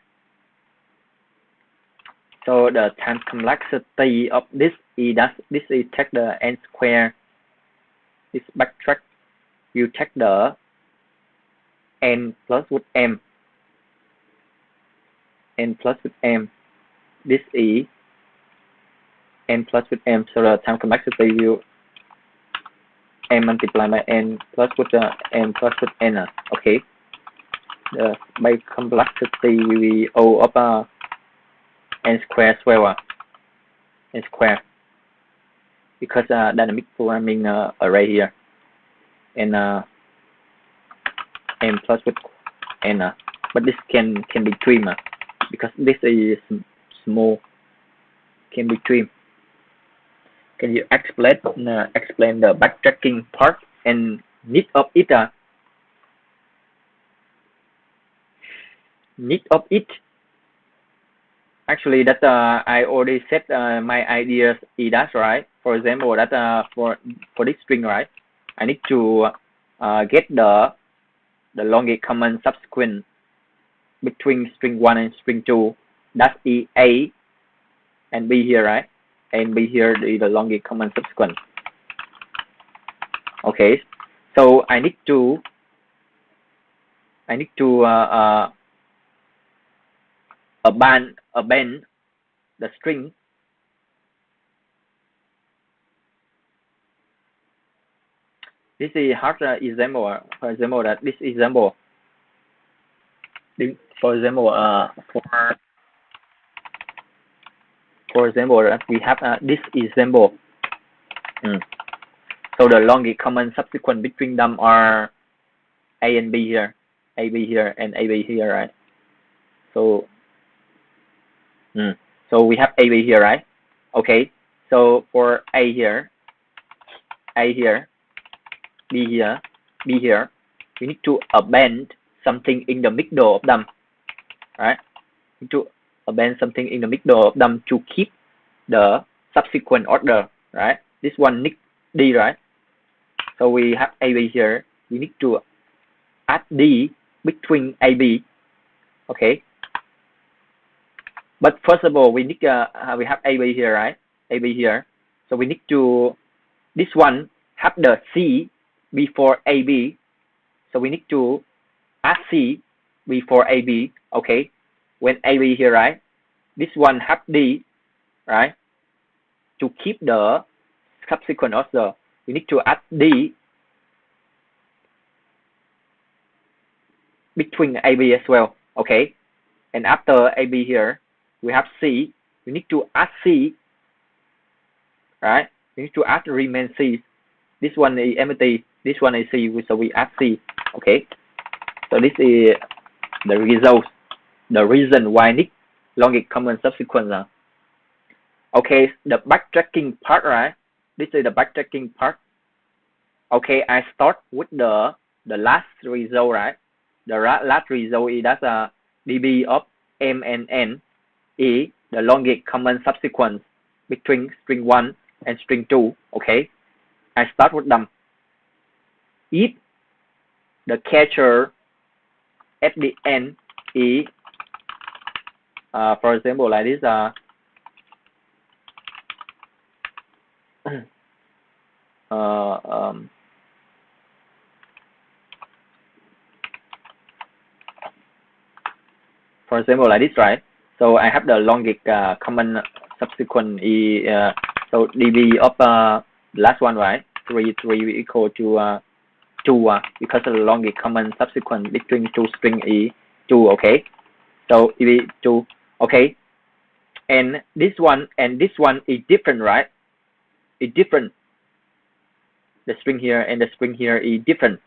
[SPEAKER 2] So the time complexity of this is that this is take the n square. This backtrack, you take the n plus with m. N plus with m. This is n plus with m. So the time complexity will m multiplied by n plus with the n plus with n. Okay. The by complexity will be O of n square as well. N square. Because dynamic programming array here. And n plus with n. But this can be trimmed because this is small. in between. Can you explain the backtracking part and need of it? Need of it. Actually, that I already set my ideas in that, right? For example, that for this string, right? I need to get the longest common subsequence between string 1 and string 2. That's the A and B here, right? A and B here is the longest common subsequence. Okay, so I need to abandon the string this is hard example. For example, that this example. For example, for example, that we have this example. So the longest common subsequence between them are A and B here, AB here, and AB here, right? So, so we have AB here, right? Okay. So for A here, B here, B here, we need to append something in the middle of them, right? We need to append something in the middle of them to keep the subsequent order, right? This one needs D, right? So we have AB here. We need to add D between AB. Okay. But first of all, we need we have AB here, right? AB here. So we need to this one have the C before AB. So we need to add C before AB. Okay. When AB here, right? This one have D, right? To keep the subsequent order, we need to add D between AB as well. Okay. And after AB here, we have C. We need to add C, right? We need to add the remain C. This one is empty. This one is C. So we add C. Okay. So this is the result. The reason why I need longest common subsequence. Okay. The backtracking part, right? This is the backtracking part. Okay. I start with the last result, right? The last result is that dB of M and N is the longest common subsequence between string 1 and string 2. Okay, I start with them. If the catcher at the end is, for example, like this, for example, like this, right? So I have the longest common subsequent is so dB of last one, right? 3 equal to 2 because the longest common subsequent between two string is 2. Okay, so dB 2. Okay, and this one is different, right? It's different. The string here and the string here is different.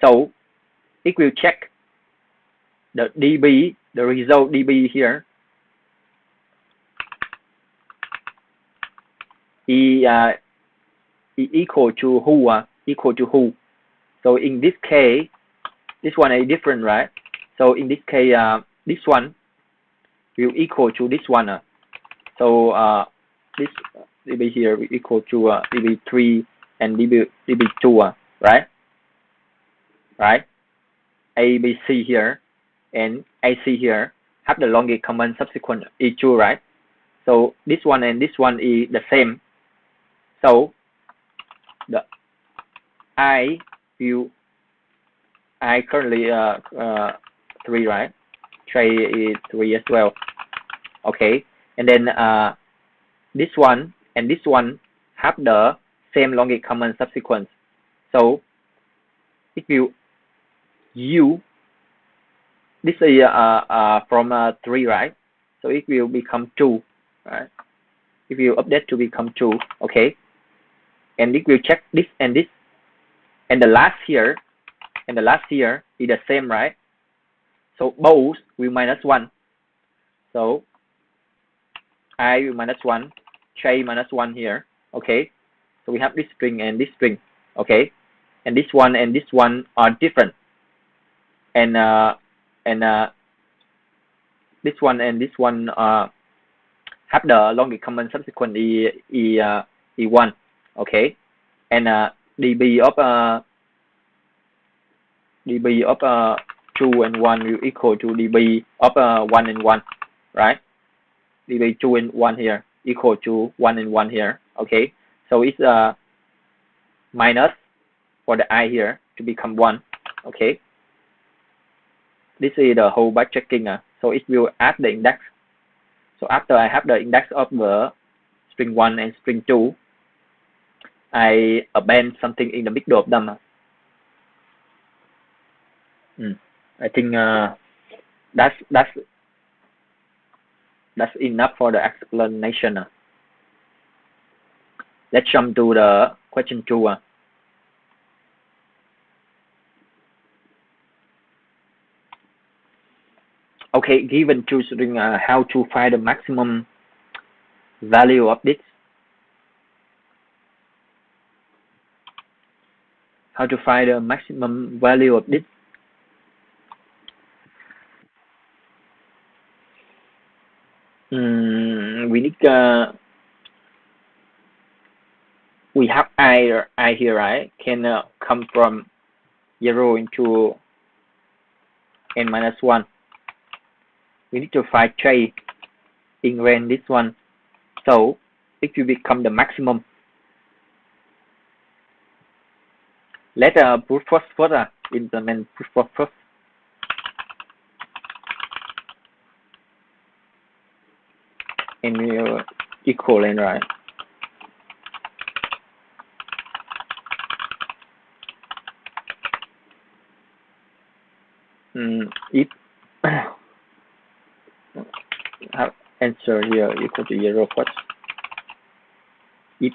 [SPEAKER 2] So if we check the dB, the result dB here is equal to who? Equal to who? So in this case, this one is different, right? So in this case, this one will equal to this one. So this dB here will equal to dB3 and dB2, right? Right? ABC here and AC here have the longest common subsequent E2, right? So this one and this one is the same. So the I currently 3, right? Trey is 3 as well. Okay, and then this one and this one have the same longest common subsequence. So if you this is from 3, right? So it will become 2, right? If you update to become 2, okay. And if you check this and this, and the last here is the same, right? So both will minus 1. So I will minus 1 j minus 1 here. Okay, so we have this string and this string. Okay, and this one are different, and this one and this one have the longest common subsequent e1. Okay, and db of 2 and 1 will equal to db of 1 and 1, right? db 2 and 1 here equal to 1 and 1 here. Okay, so it's minus for the I here to become 1. Okay, this is the whole by checking. So it will add the index. So after I have the index of the string 1 and string 2, I append something in the middle of them. I think that's enough for the explanation. Let's jump to the question 2. Okay, given two string, how to find the maximum value of this? How to find the maximum value of this? We need we have I here, right? Can come from 0 into n minus 1. We need to find j in range this one. So it will become the maximum. Let brute force first implement brute force first. And we equal and right. If have answer here equal to 0 first. If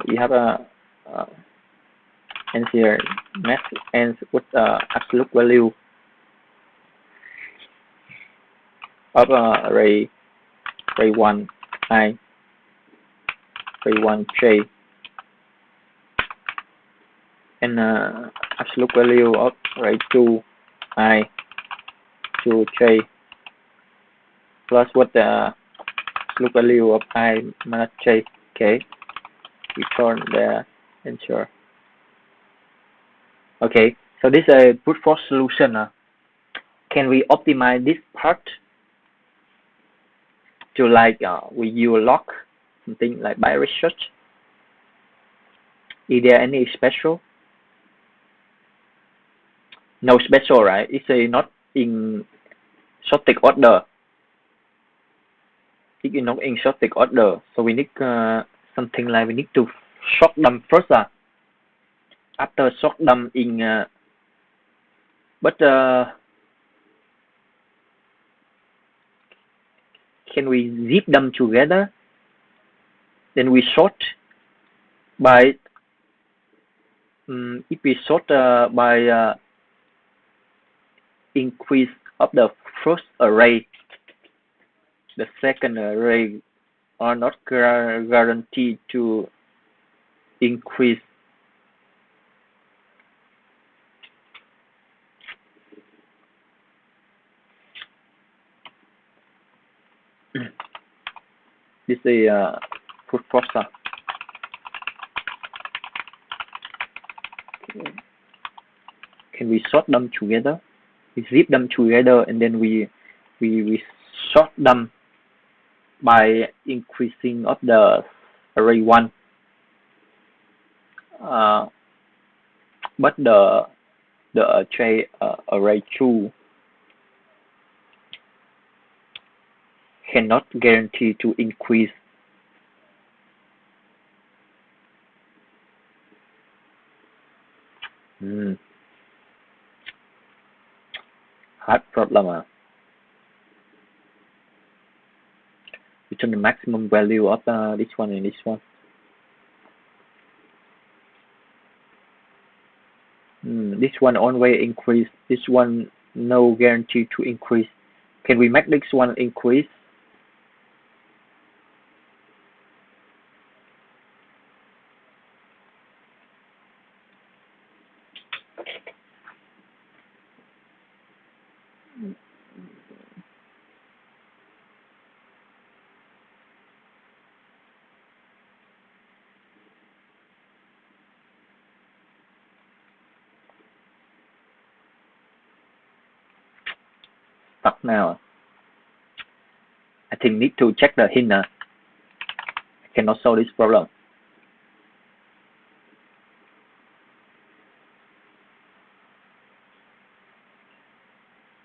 [SPEAKER 2] we have a answer max ends with absolute value of array 1 I, array 1 j, and absolute value of array 2 I, 2 j, plus what the absolute value of I minus j. Okay, return the answer. Okay, so this is a brute force solution. Can we optimize this part to like we use log, something like by research? Is there any special? No special, right? It's not in sorted order. It is not in sorted order. So we need something like we need to sort them first. After sort them in, but can we zip them together? Then we sort by if we sort by increase of the first array, the second array are not guaranteed to increase. This is brute force. Can we sort them together? We zip them together and then we sort them by increasing of the array 1. But the j array 2 cannot guarantee to increase. Hard problem. Return the maximum value of this one and this one. This one always increase. This one no guarantee to increase. Can we make this one increase? now. I think need to check the hint. I cannot solve this problem.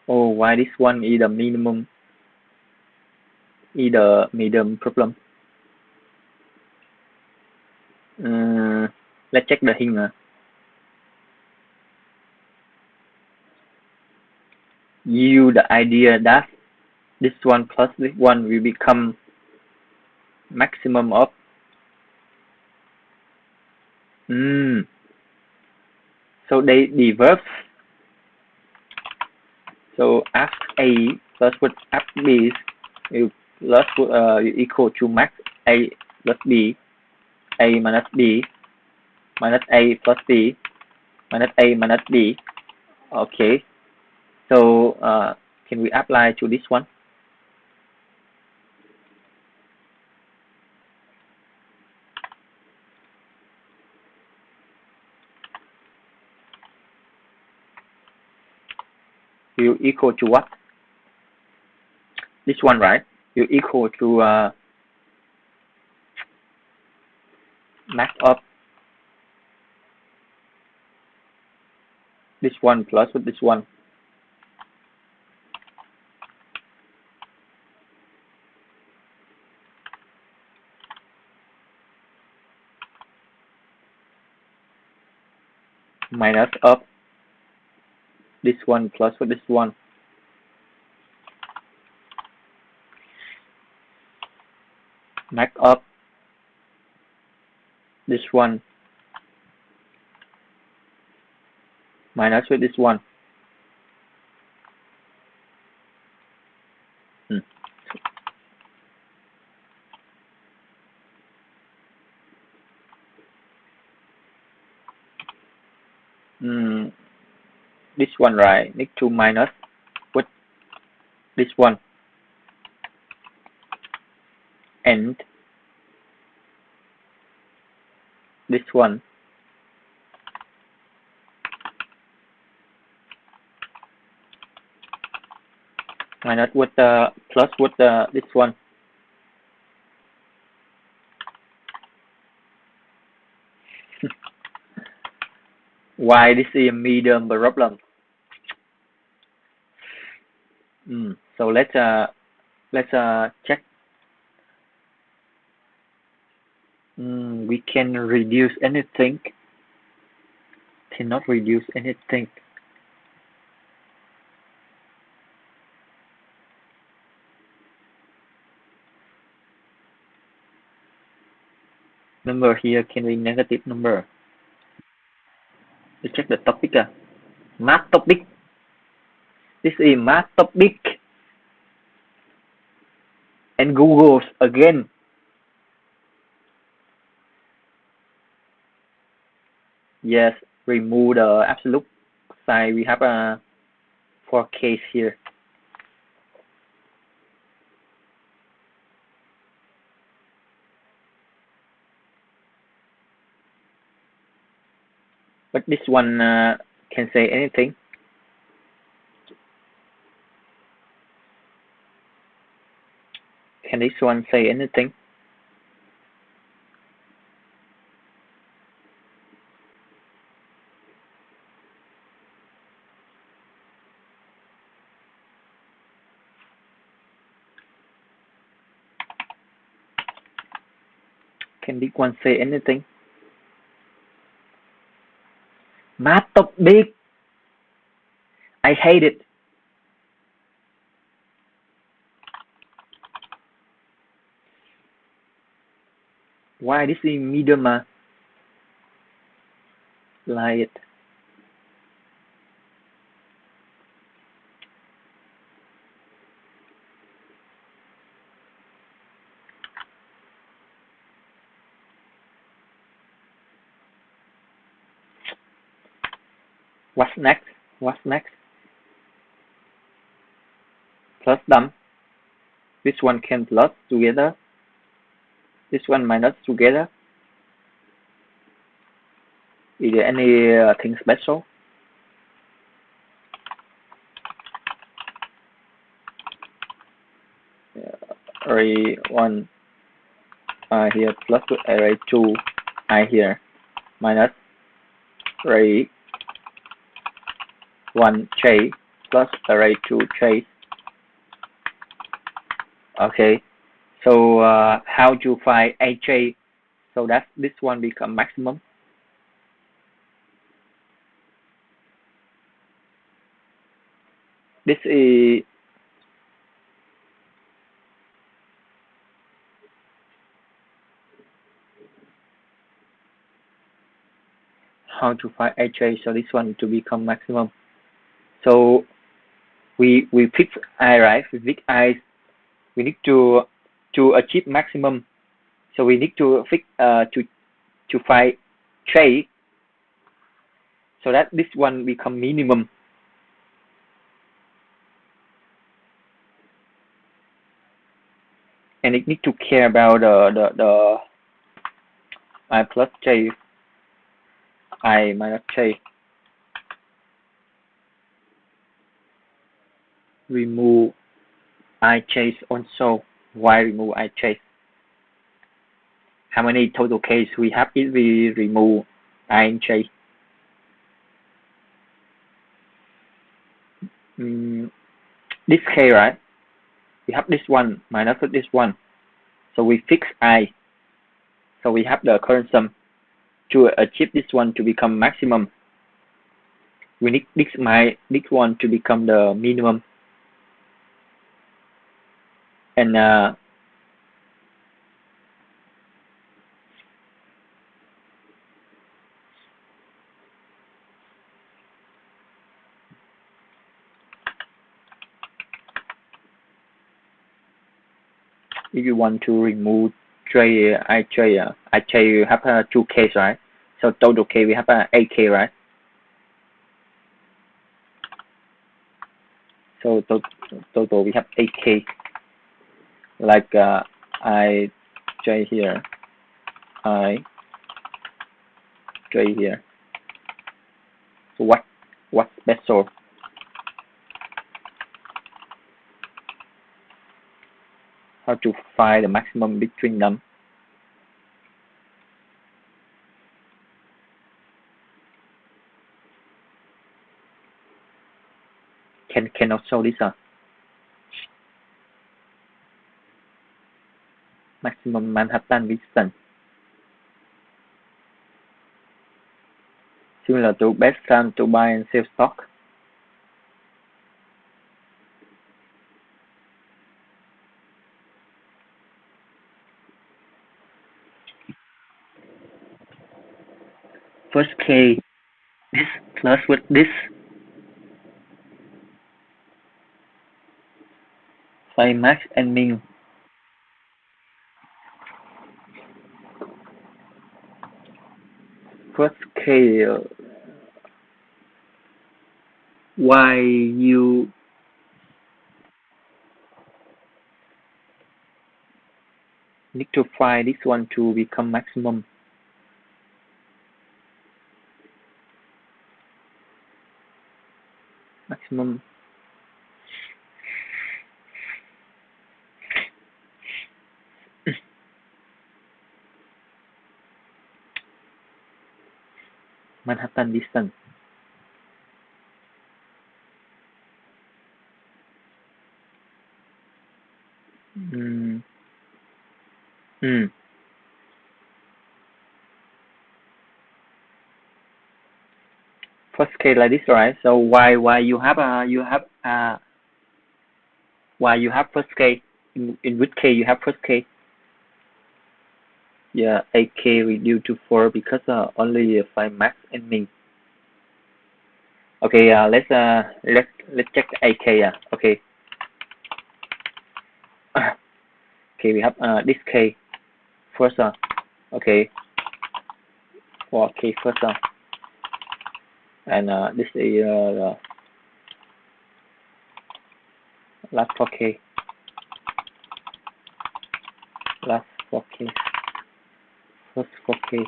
[SPEAKER 2] Oh, why this one is the minimum? Is the medium problem? Let's check the hint. You the idea that this one plus this one will become maximum of so they diverge. So f a plus with f b you plus you equal to max a plus b, a minus b minus a plus b minus a minus b. Okay, so can we apply to this one? You equal to what? This one, right? You equal to max of this one plus with this one. Minus of this one plus with this one. Max of this one minus with this one. This one, right? Need to minus with this one and this one minus with the plus with the this one. Why this is a medium problem? So let's check. We can reduce anything. Cannot reduce anything. Number here can be negative number. Let's check the topic. Math topic. This is math topic. And Google's again. Yes, remove the absolute sign. We have a for case here. But this one can say anything. Can this one say anything? Can this one say anything? Math topic. I hate it. Why this is medium? Like it. What's next? What's next? Plus dump. This one can plus together. This one minus together. Is there any thing special? array 1 I here plus with array 2 I here minus array 1 j plus array 2 j. Okay, so how to find aj so that this one become maximum? This is how to find aj so this one to become maximum. So we fix I, right? We fix I. We need to achieve maximum. So we need to fix to find j so that this one become minimum. And it need to care about the I plus j, I minus j. Remove ij also. Why remove ij? How many total case we have if we remove ij? This case, right? We have this one minus this one. So we fix I. So we have the current sum. To achieve this one to become maximum, we need this one to become the minimum. And if you want to remove ij, you have 2 case, right? So total case we have 8k, right? So total we have 8k. Like ij here, ij here. So what's special? How to find the maximum between them? Cannot show this maximum Manhattan distance. Similar to best time to buy and sell stock. First K, this plus with this. Find max and min. First K, why you need to find this one to become maximum? Maximum. Manhattan distance. First case like this, right? So why you have why you have first case? In which case you have first case? Yeah, 8k reduced to 4 because only find max and min. Okay, let's check 8k. Okay. Okay, we have this k first. Okay, 4k first. And this is last 4k. Last 4k. First 4k.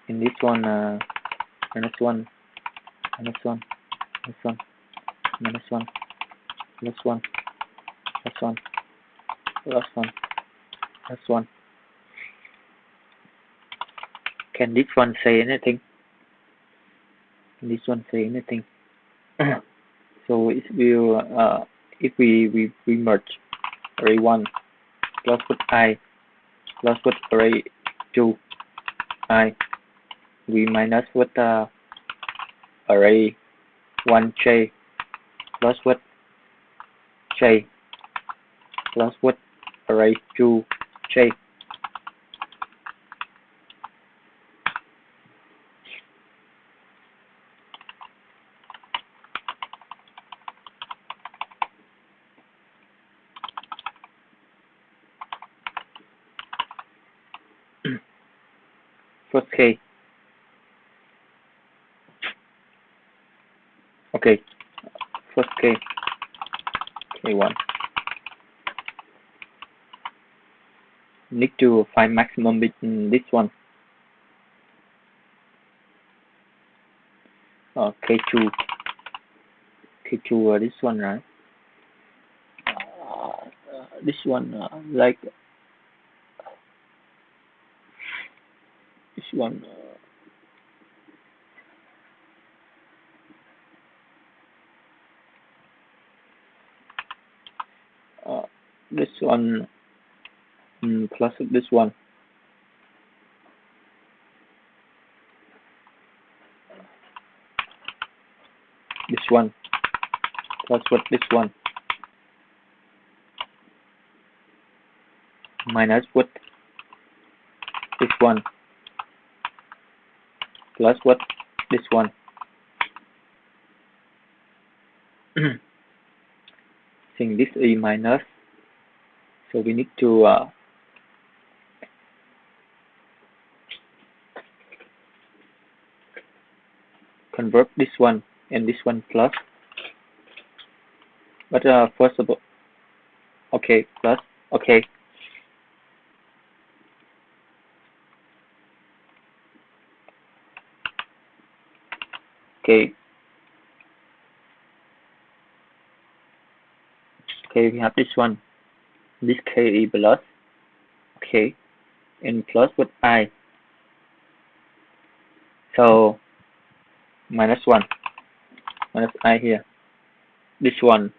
[SPEAKER 2] In this one, minus 1, minus 1, minus 1, minus 1, plus 1, last one, last one, last one. Can this one say anything? Can this one say anything? So it will, if we merge array 1 plus with I plus with array 2 I, we minus with array 1 J plus with J plus with array 2 J. First K. Okay, first K, K1. Need to find maximum between this one. K2, K2, this one, right? This one, like this one. This one plus this one. This one plus what this one minus what this one plus what this one. Since this is minus, so we need to convert this one and this one plus. But first of all, okay, plus, okay. Okay. Okay, we have this one. This K is plus, okay, and plus with I. So minus 1, minus I here. This one.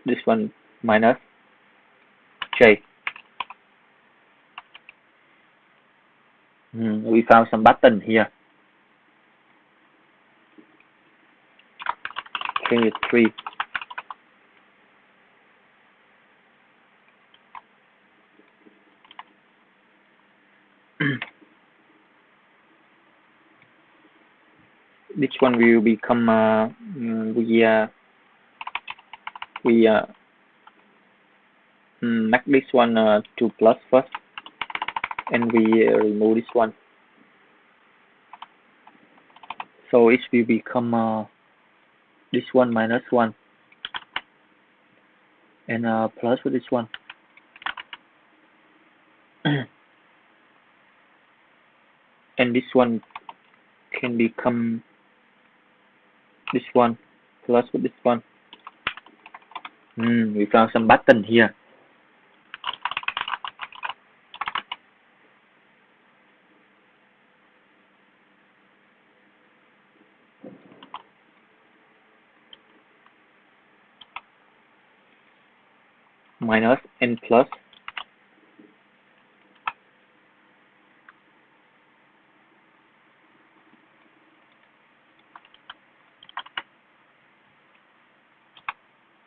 [SPEAKER 2] This one minus J. We found some button here. K3. This one will become we make this one to plus first, and we remove this one. So it will become this one minus 1 and plus with this one. And this one can become this one plus with this one. We found some button here. Minus and plus.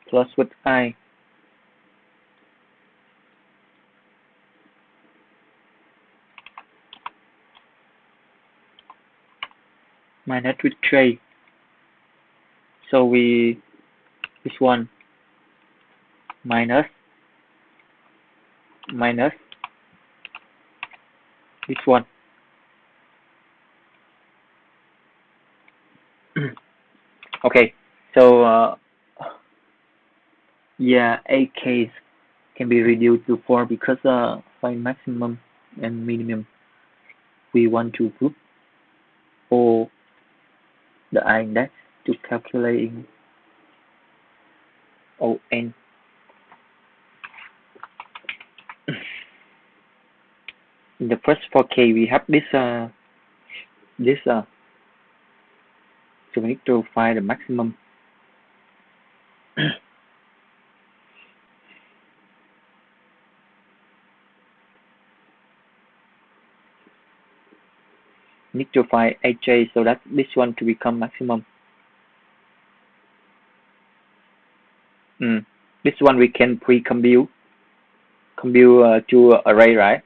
[SPEAKER 2] Plus with I. Minus with J. So we, this one, minus, minus, this one. Okay, so yeah, 8 Ks can be reduced to 4 because find maximum and minimum. We want to group all the I index to calculating ON. In the first 4K, we have this so we need to find the maximum. Need to find AJ so that this one to become maximum. This one we can pre-compute to array, right?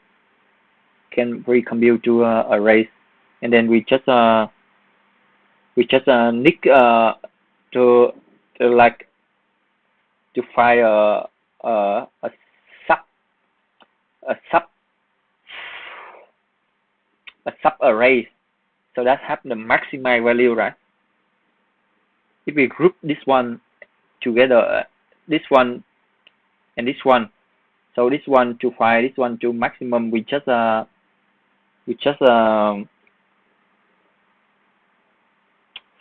[SPEAKER 2] Can pre-compute to arrays, and then we just need to like to find a sub array, so that have the maximized value, right? If we group this one together, this one and this one, so this one to find this one to maximum, we just find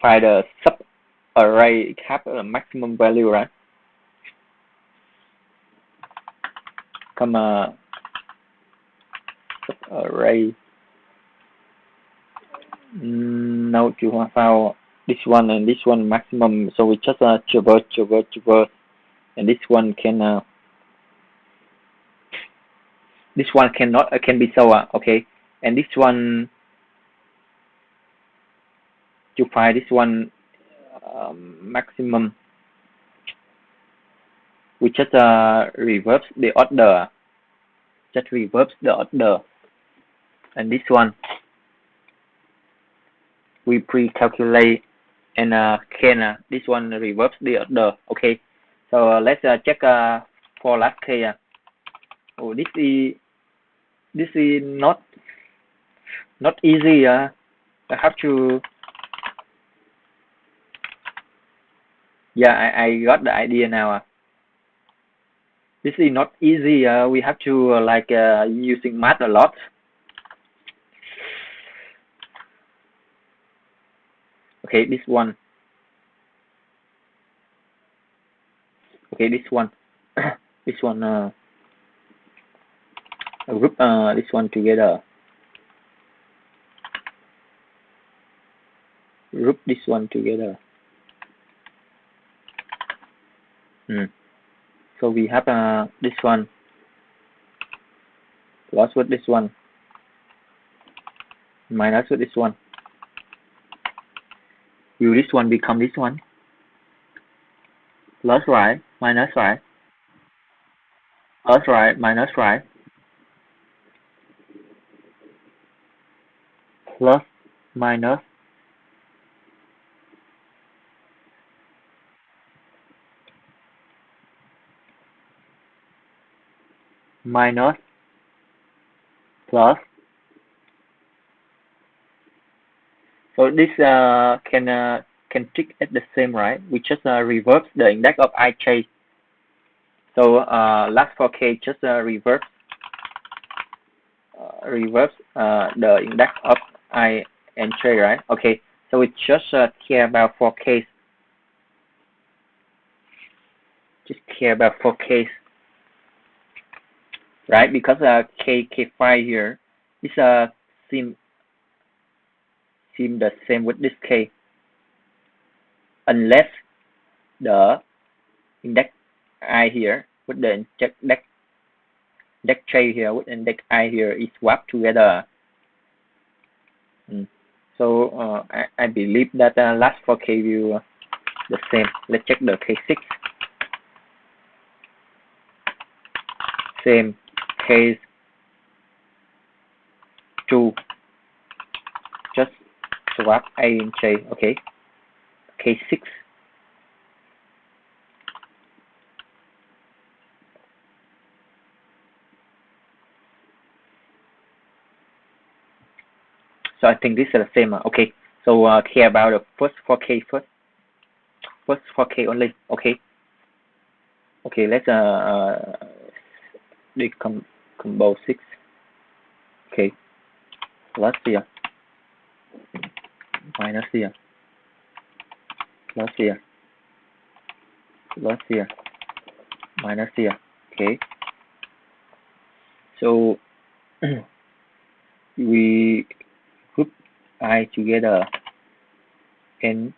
[SPEAKER 2] the sub array have a maximum value, right? Come sub array. Now to find this one and this one maximum, so we just traverse, and this one can this one cannot can be so okay, and this one to find this one maximum, we just reverse the order, and this one we pre-calculate and can this one reverse the order. Okay, so let's check for last case. Oh, this is not easy. I have to. Yeah, I got the idea now. This is not easy. We have to like using math a lot. Okay, this one. Okay, this one. This one. Group this one together. Group this one together. So we have this one plus with this one minus with this one. Will this one become this one? Plus right, minus right. Plus right, minus right. Plus, minus. Minus. Plus. So this can tick at the same, right? We just reverse the index of ij. So last 4K just reverse the index of I and j, right? Okay, so we just care about 4K. Just care about 4K, right? Because k5 here is seem the same with this k, unless the index I here with the index j here with index I here is swapped together. So I believe that last 4K view the same. Let's check the K6. Same case 2. Just swap A and J. Okay. K6. So I think this is the same. Okay. So care about the first 4K first. First 4K only. Okay. Okay. Let's combo 6. Okay. Plus here. Minus here. plus here, plus here, minus here. Okay, so we group I together and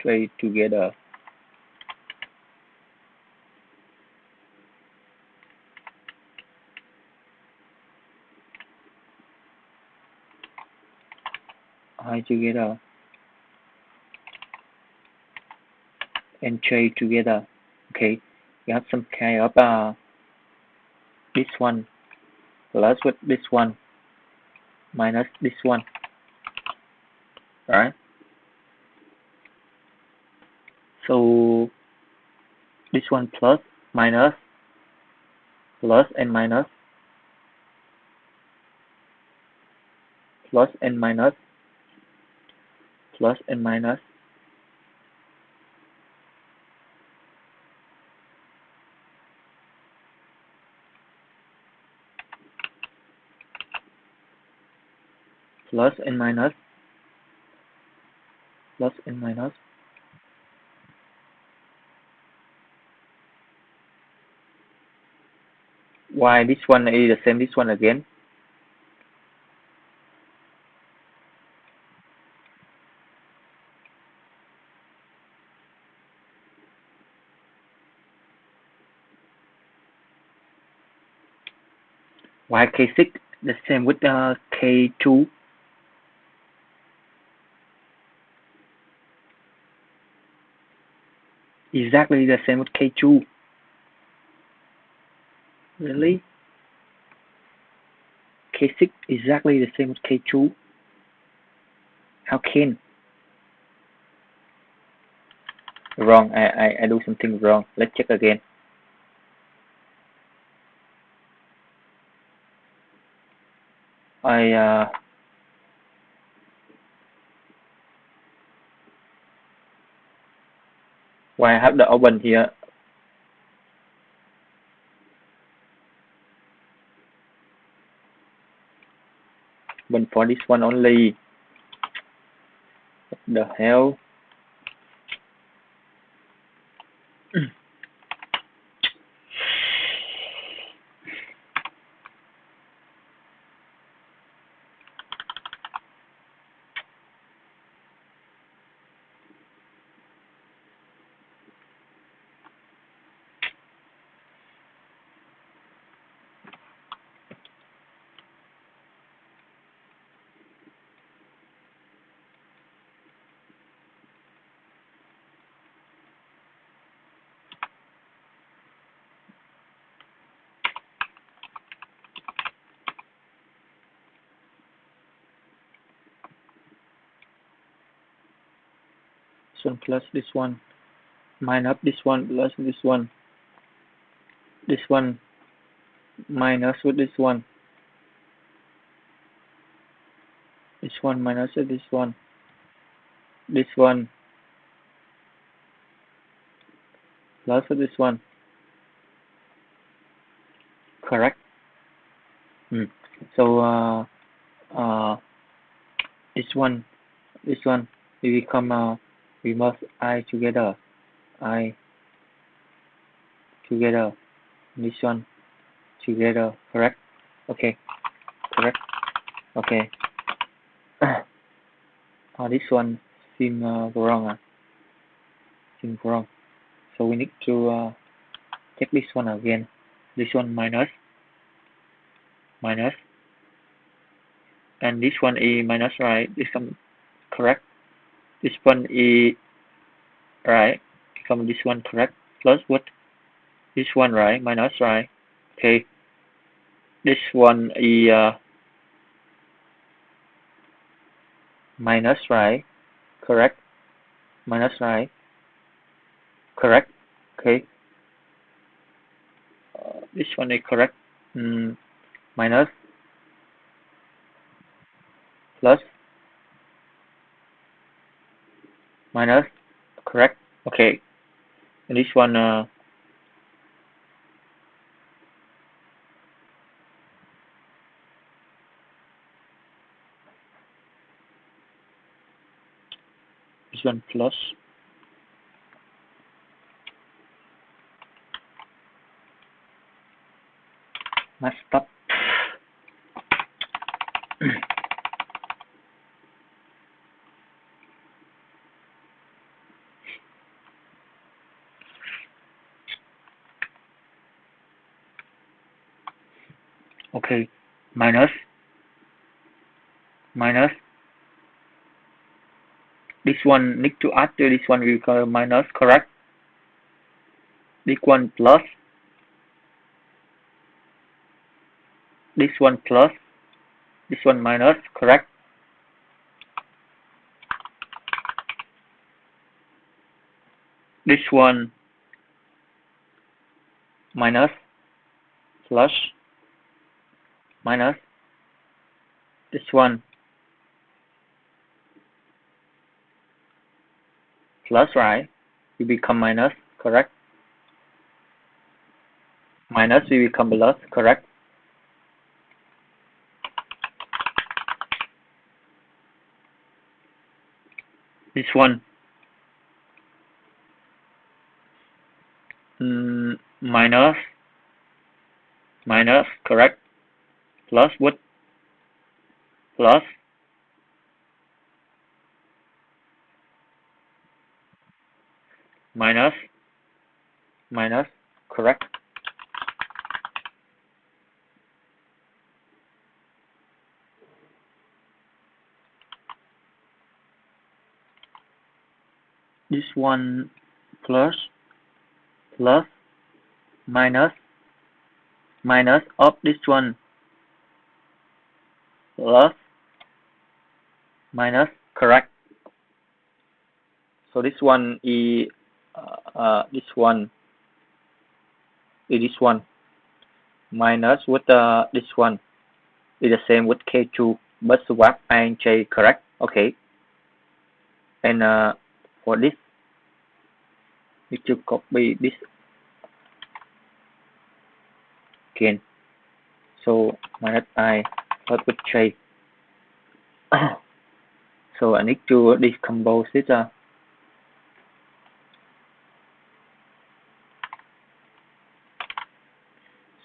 [SPEAKER 2] trade together. I together and trade together. Okay, we have some kind of this one plus with this one minus this one, right? So this one plus minus plus and minus plus and minus plus and minus plus and minus plus and minus. Why this one is the same this one again? Why K6 the same with K2? Exactly the same with K2. Really? K6 exactly the same with K2? How can? Wrong. I do something wrong. Let's check again. Why I have the open here? But for this one only. What the hell? This one plus this one minus this one plus this one minus with this one minus with this one plus with this one, correct? So this one we become we must I together this one together, correct? Okay, correct. Okay. This one seem wrong. Seem wrong. So we need to check this one again. This one minus, and this one is minus, right? This one correct. This one is right. Become this one correct. Plus what? This one right? Minus, right? Okay. This one is minus, right? Correct. Minus, right? Correct. Okay. This one is correct. Minus, plus, minus, correct. Okay. And this one this one plus, messed up. Okay, minus this one need to add to this one, we call minus, correct? This one plus, this one plus, this one minus, correct? This one minus, plus, minus, this one plus, right? We become minus, correct? Minus we become plus, correct? This one minus, correct? Plus what? Plus, minus, correct? This one plus, minus of this one plus, minus, correct? So this one is this one minus with this one is the same with K2 but swap I and J, correct? Okay, and for this need to copy this again, so minus I plus with J. So I need to decompose it.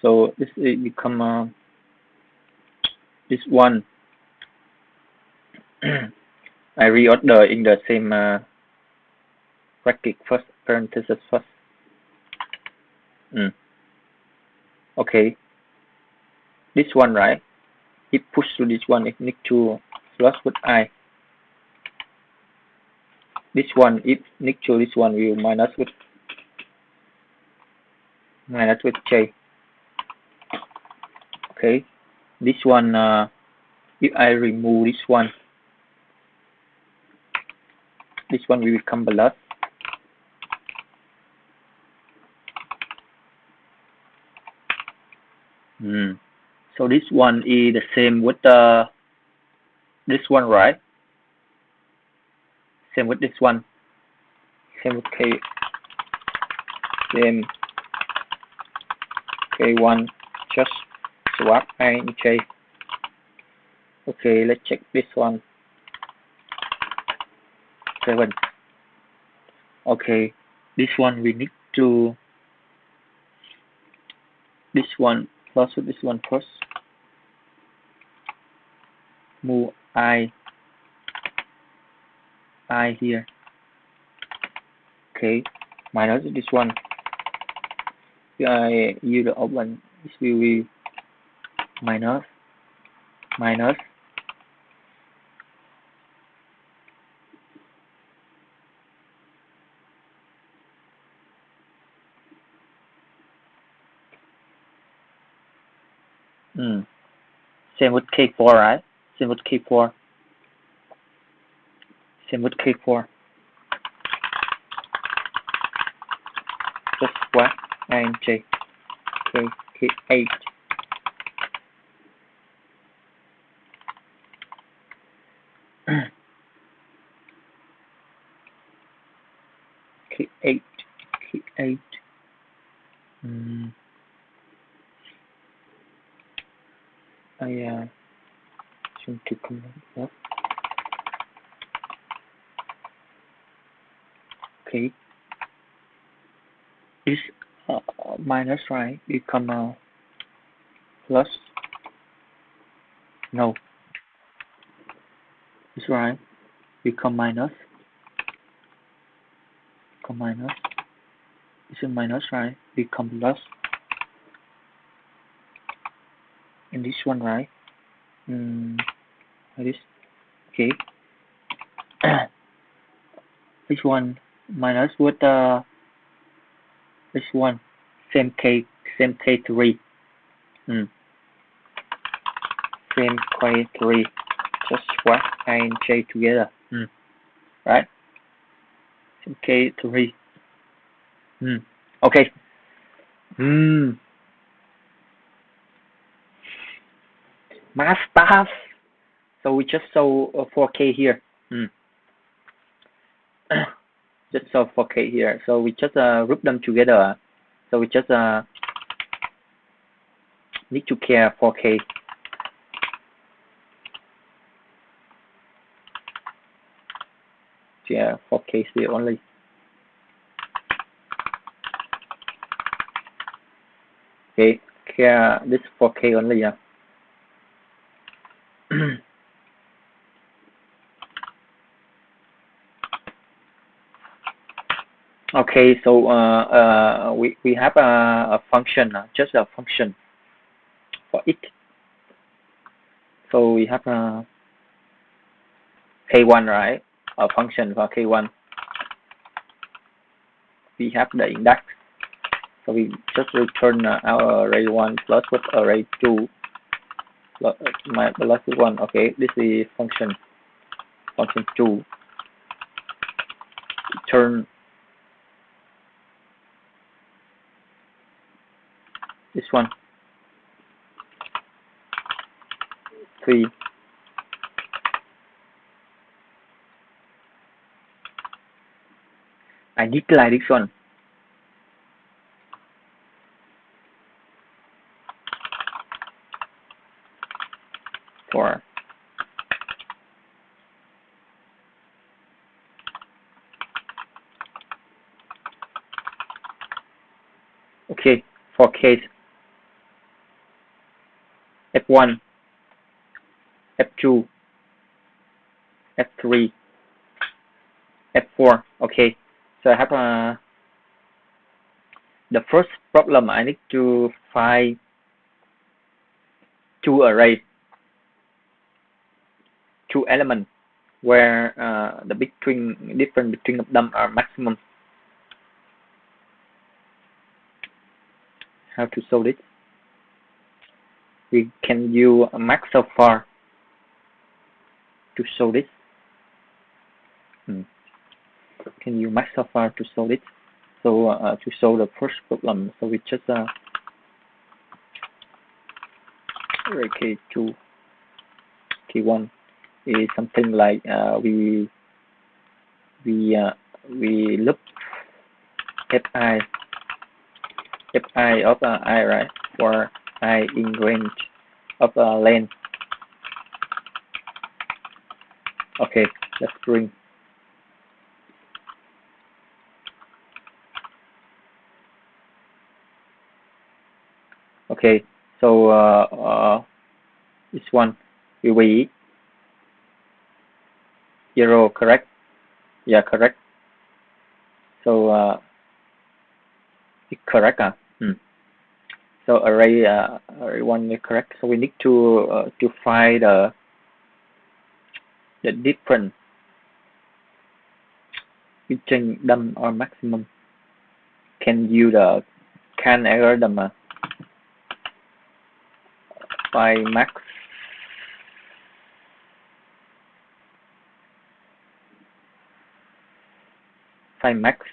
[SPEAKER 2] So this will become this one. I reorder in the same bracket first, parenthesis first. Okay, this one, right? It push to this one, it need to plus with I. This one, it need to this one will minus with J. Okay, this one if I remove this one will become plus. So this one is the same with this one, right? Same with this one. Same with K1, just swap I and J. Okay, let's check this one. 7. Okay, this one we need to this one plus with this one first. Move I here. Okay, minus this one. I use the open. This will be minus. Same with K4, right? Same with K4. Just swap and J. K8. K8. I want to comment that. Okay. This minus, right, become plus. No. This, right, become minus. Become minus. This is minus, right, become plus. And this one, right, like this. Okay. This one minus with this one same K3. Same K3. Just swap I and J together. Right? Same K3. Okay. Math stuff. So we just saw 4K here. Just saw 4K here. So we just group them together. So we just need to care 4K. Yeah, 4K still only. Okay, care this 4K only. Yeah. Okay, so we have a function, just a function for it. So we have K1, right? A function for K1. We have the index. So we just return our array 1 plus with array 2 plus 1. Okay, this is function 2. Return this one 3. I need like this one. 4. Okay, 4 case. F1, F2, F3, F4. Okay, so I have the first problem. I need to find 2 arrays, 2 elements where the difference between of them are maximum. How to solve it? We can use a max so far to solve this. Can use max so far to solve it. So to solve the first problem, so we just array K2, K1 is something like we look fi of I, right, for I in range of length. Okay, let's bring. Okay, so this one will be 0, correct? Yeah, correct. So it's correct. So array 1 is correct. So we need to find the difference between them or maximum. Can use the can algorithm find max. Find max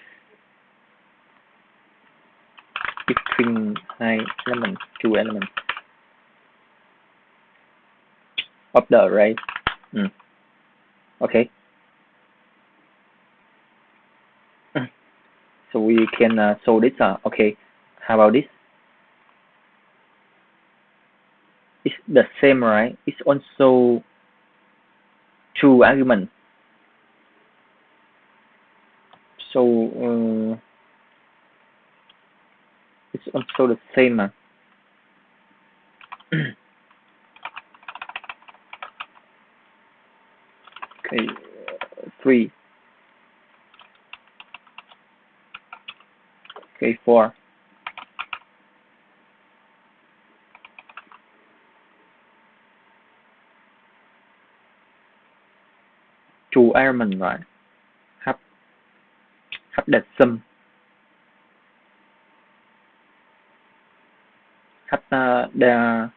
[SPEAKER 2] between 2 elements of the array. Okay. So we can solve this. Okay. How about this? It's the same, right? It's also 2 arguments. So it's also the same. Okay, 3. Okay, 4. Two element rồi. Hấp đặt sum. Hấp the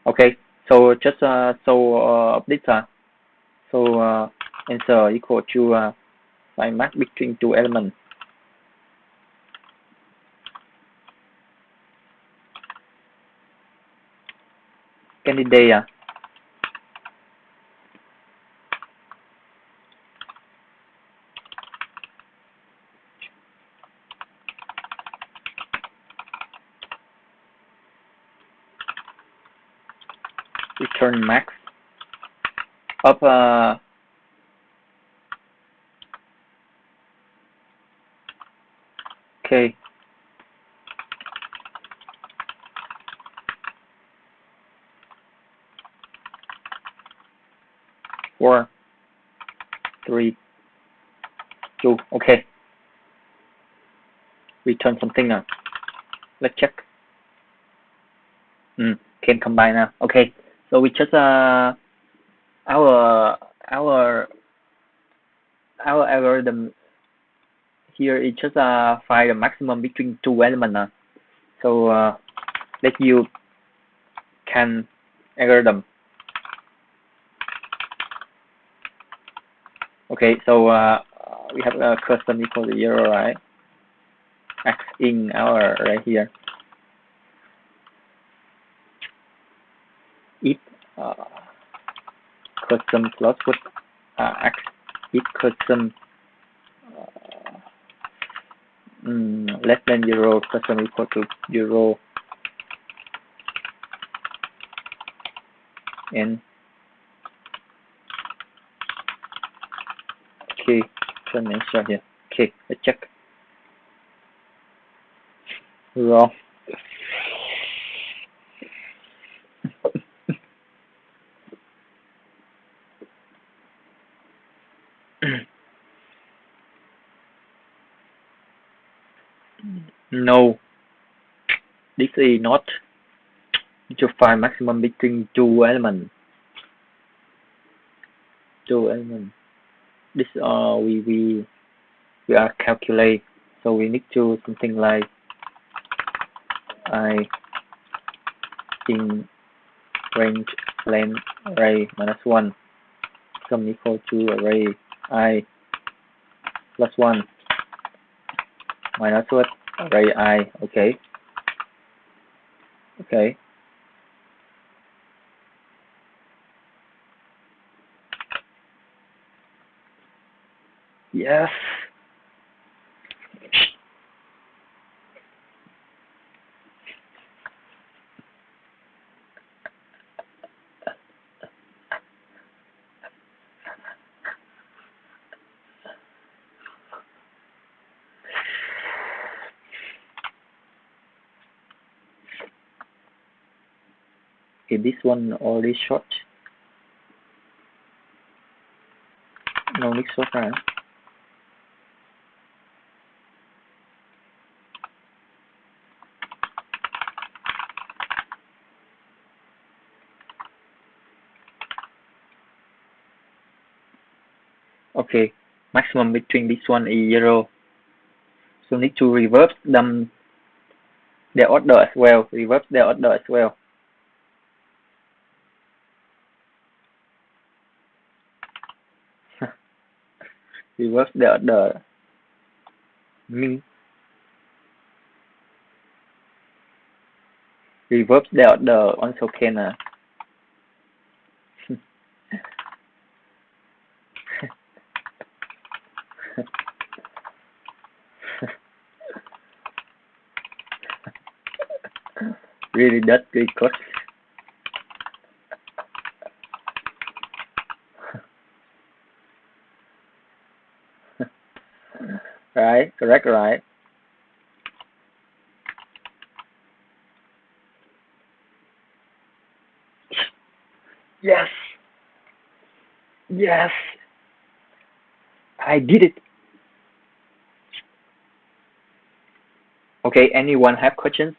[SPEAKER 2] Okay, so just of this so answer equal to find max between two elements. Candidate return max of okay. 4, 3, 2. Okay. Return something now. Let's check. Can combine now. Okay. So we just our algorithm here is just find the maximum between two elements. So let you can algorithm. Okay, so we have a custom equal to 0, right? X in our right here. If custom plus with X, if custom less than 0, custom equal to 0, and okay, turn answer here. Okay, let's check. Wrong. No, this is not to find maximum between two elements. This we are calculate, so we need to something like I in range length array -1 sum equal to array I +1 minus what array I. Okay. Yes. Okay, this one already short. No need short, right? Okay, maximum between this one is 0. So need to reverse them their order as well. Reverse their order as well. Reverse their order. Reverse their order also can. Really that good code. Correct, right? Yes. Yes. I did it. Okay, anyone have questions?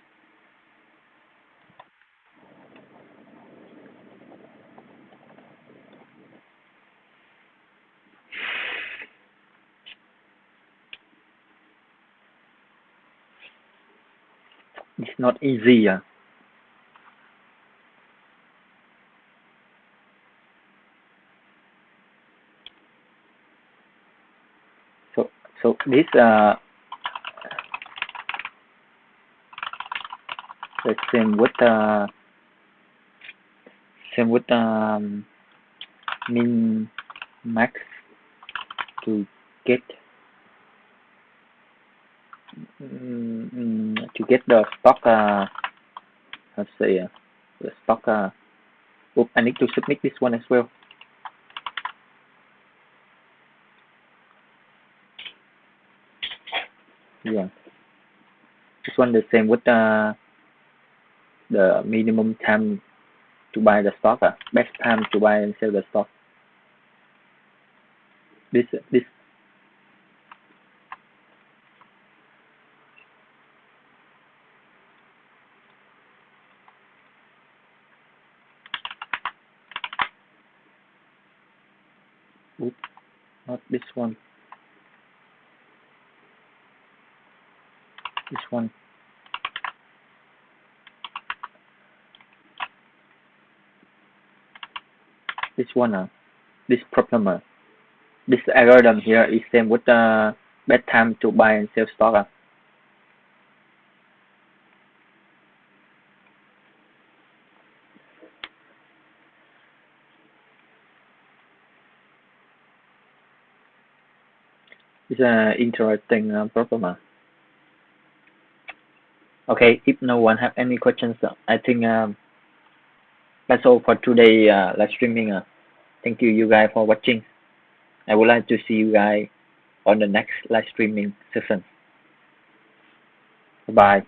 [SPEAKER 2] It's not easy. So this the same with min max to get to get the stock let's say the stock oops, I need to submit this one as well. Yeah, this one the same with the minimum time to buy the stock, best time to buy and sell the stock. This oops, not this one. This one. This one. This problem. This algorithm here is same with best time to buy and sell stock. It's an interesting problem. Okay, if no one have any questions, I think that's all for today live streaming. Thank you guys for watching. I would like to see you guys on the next live streaming session. Bye.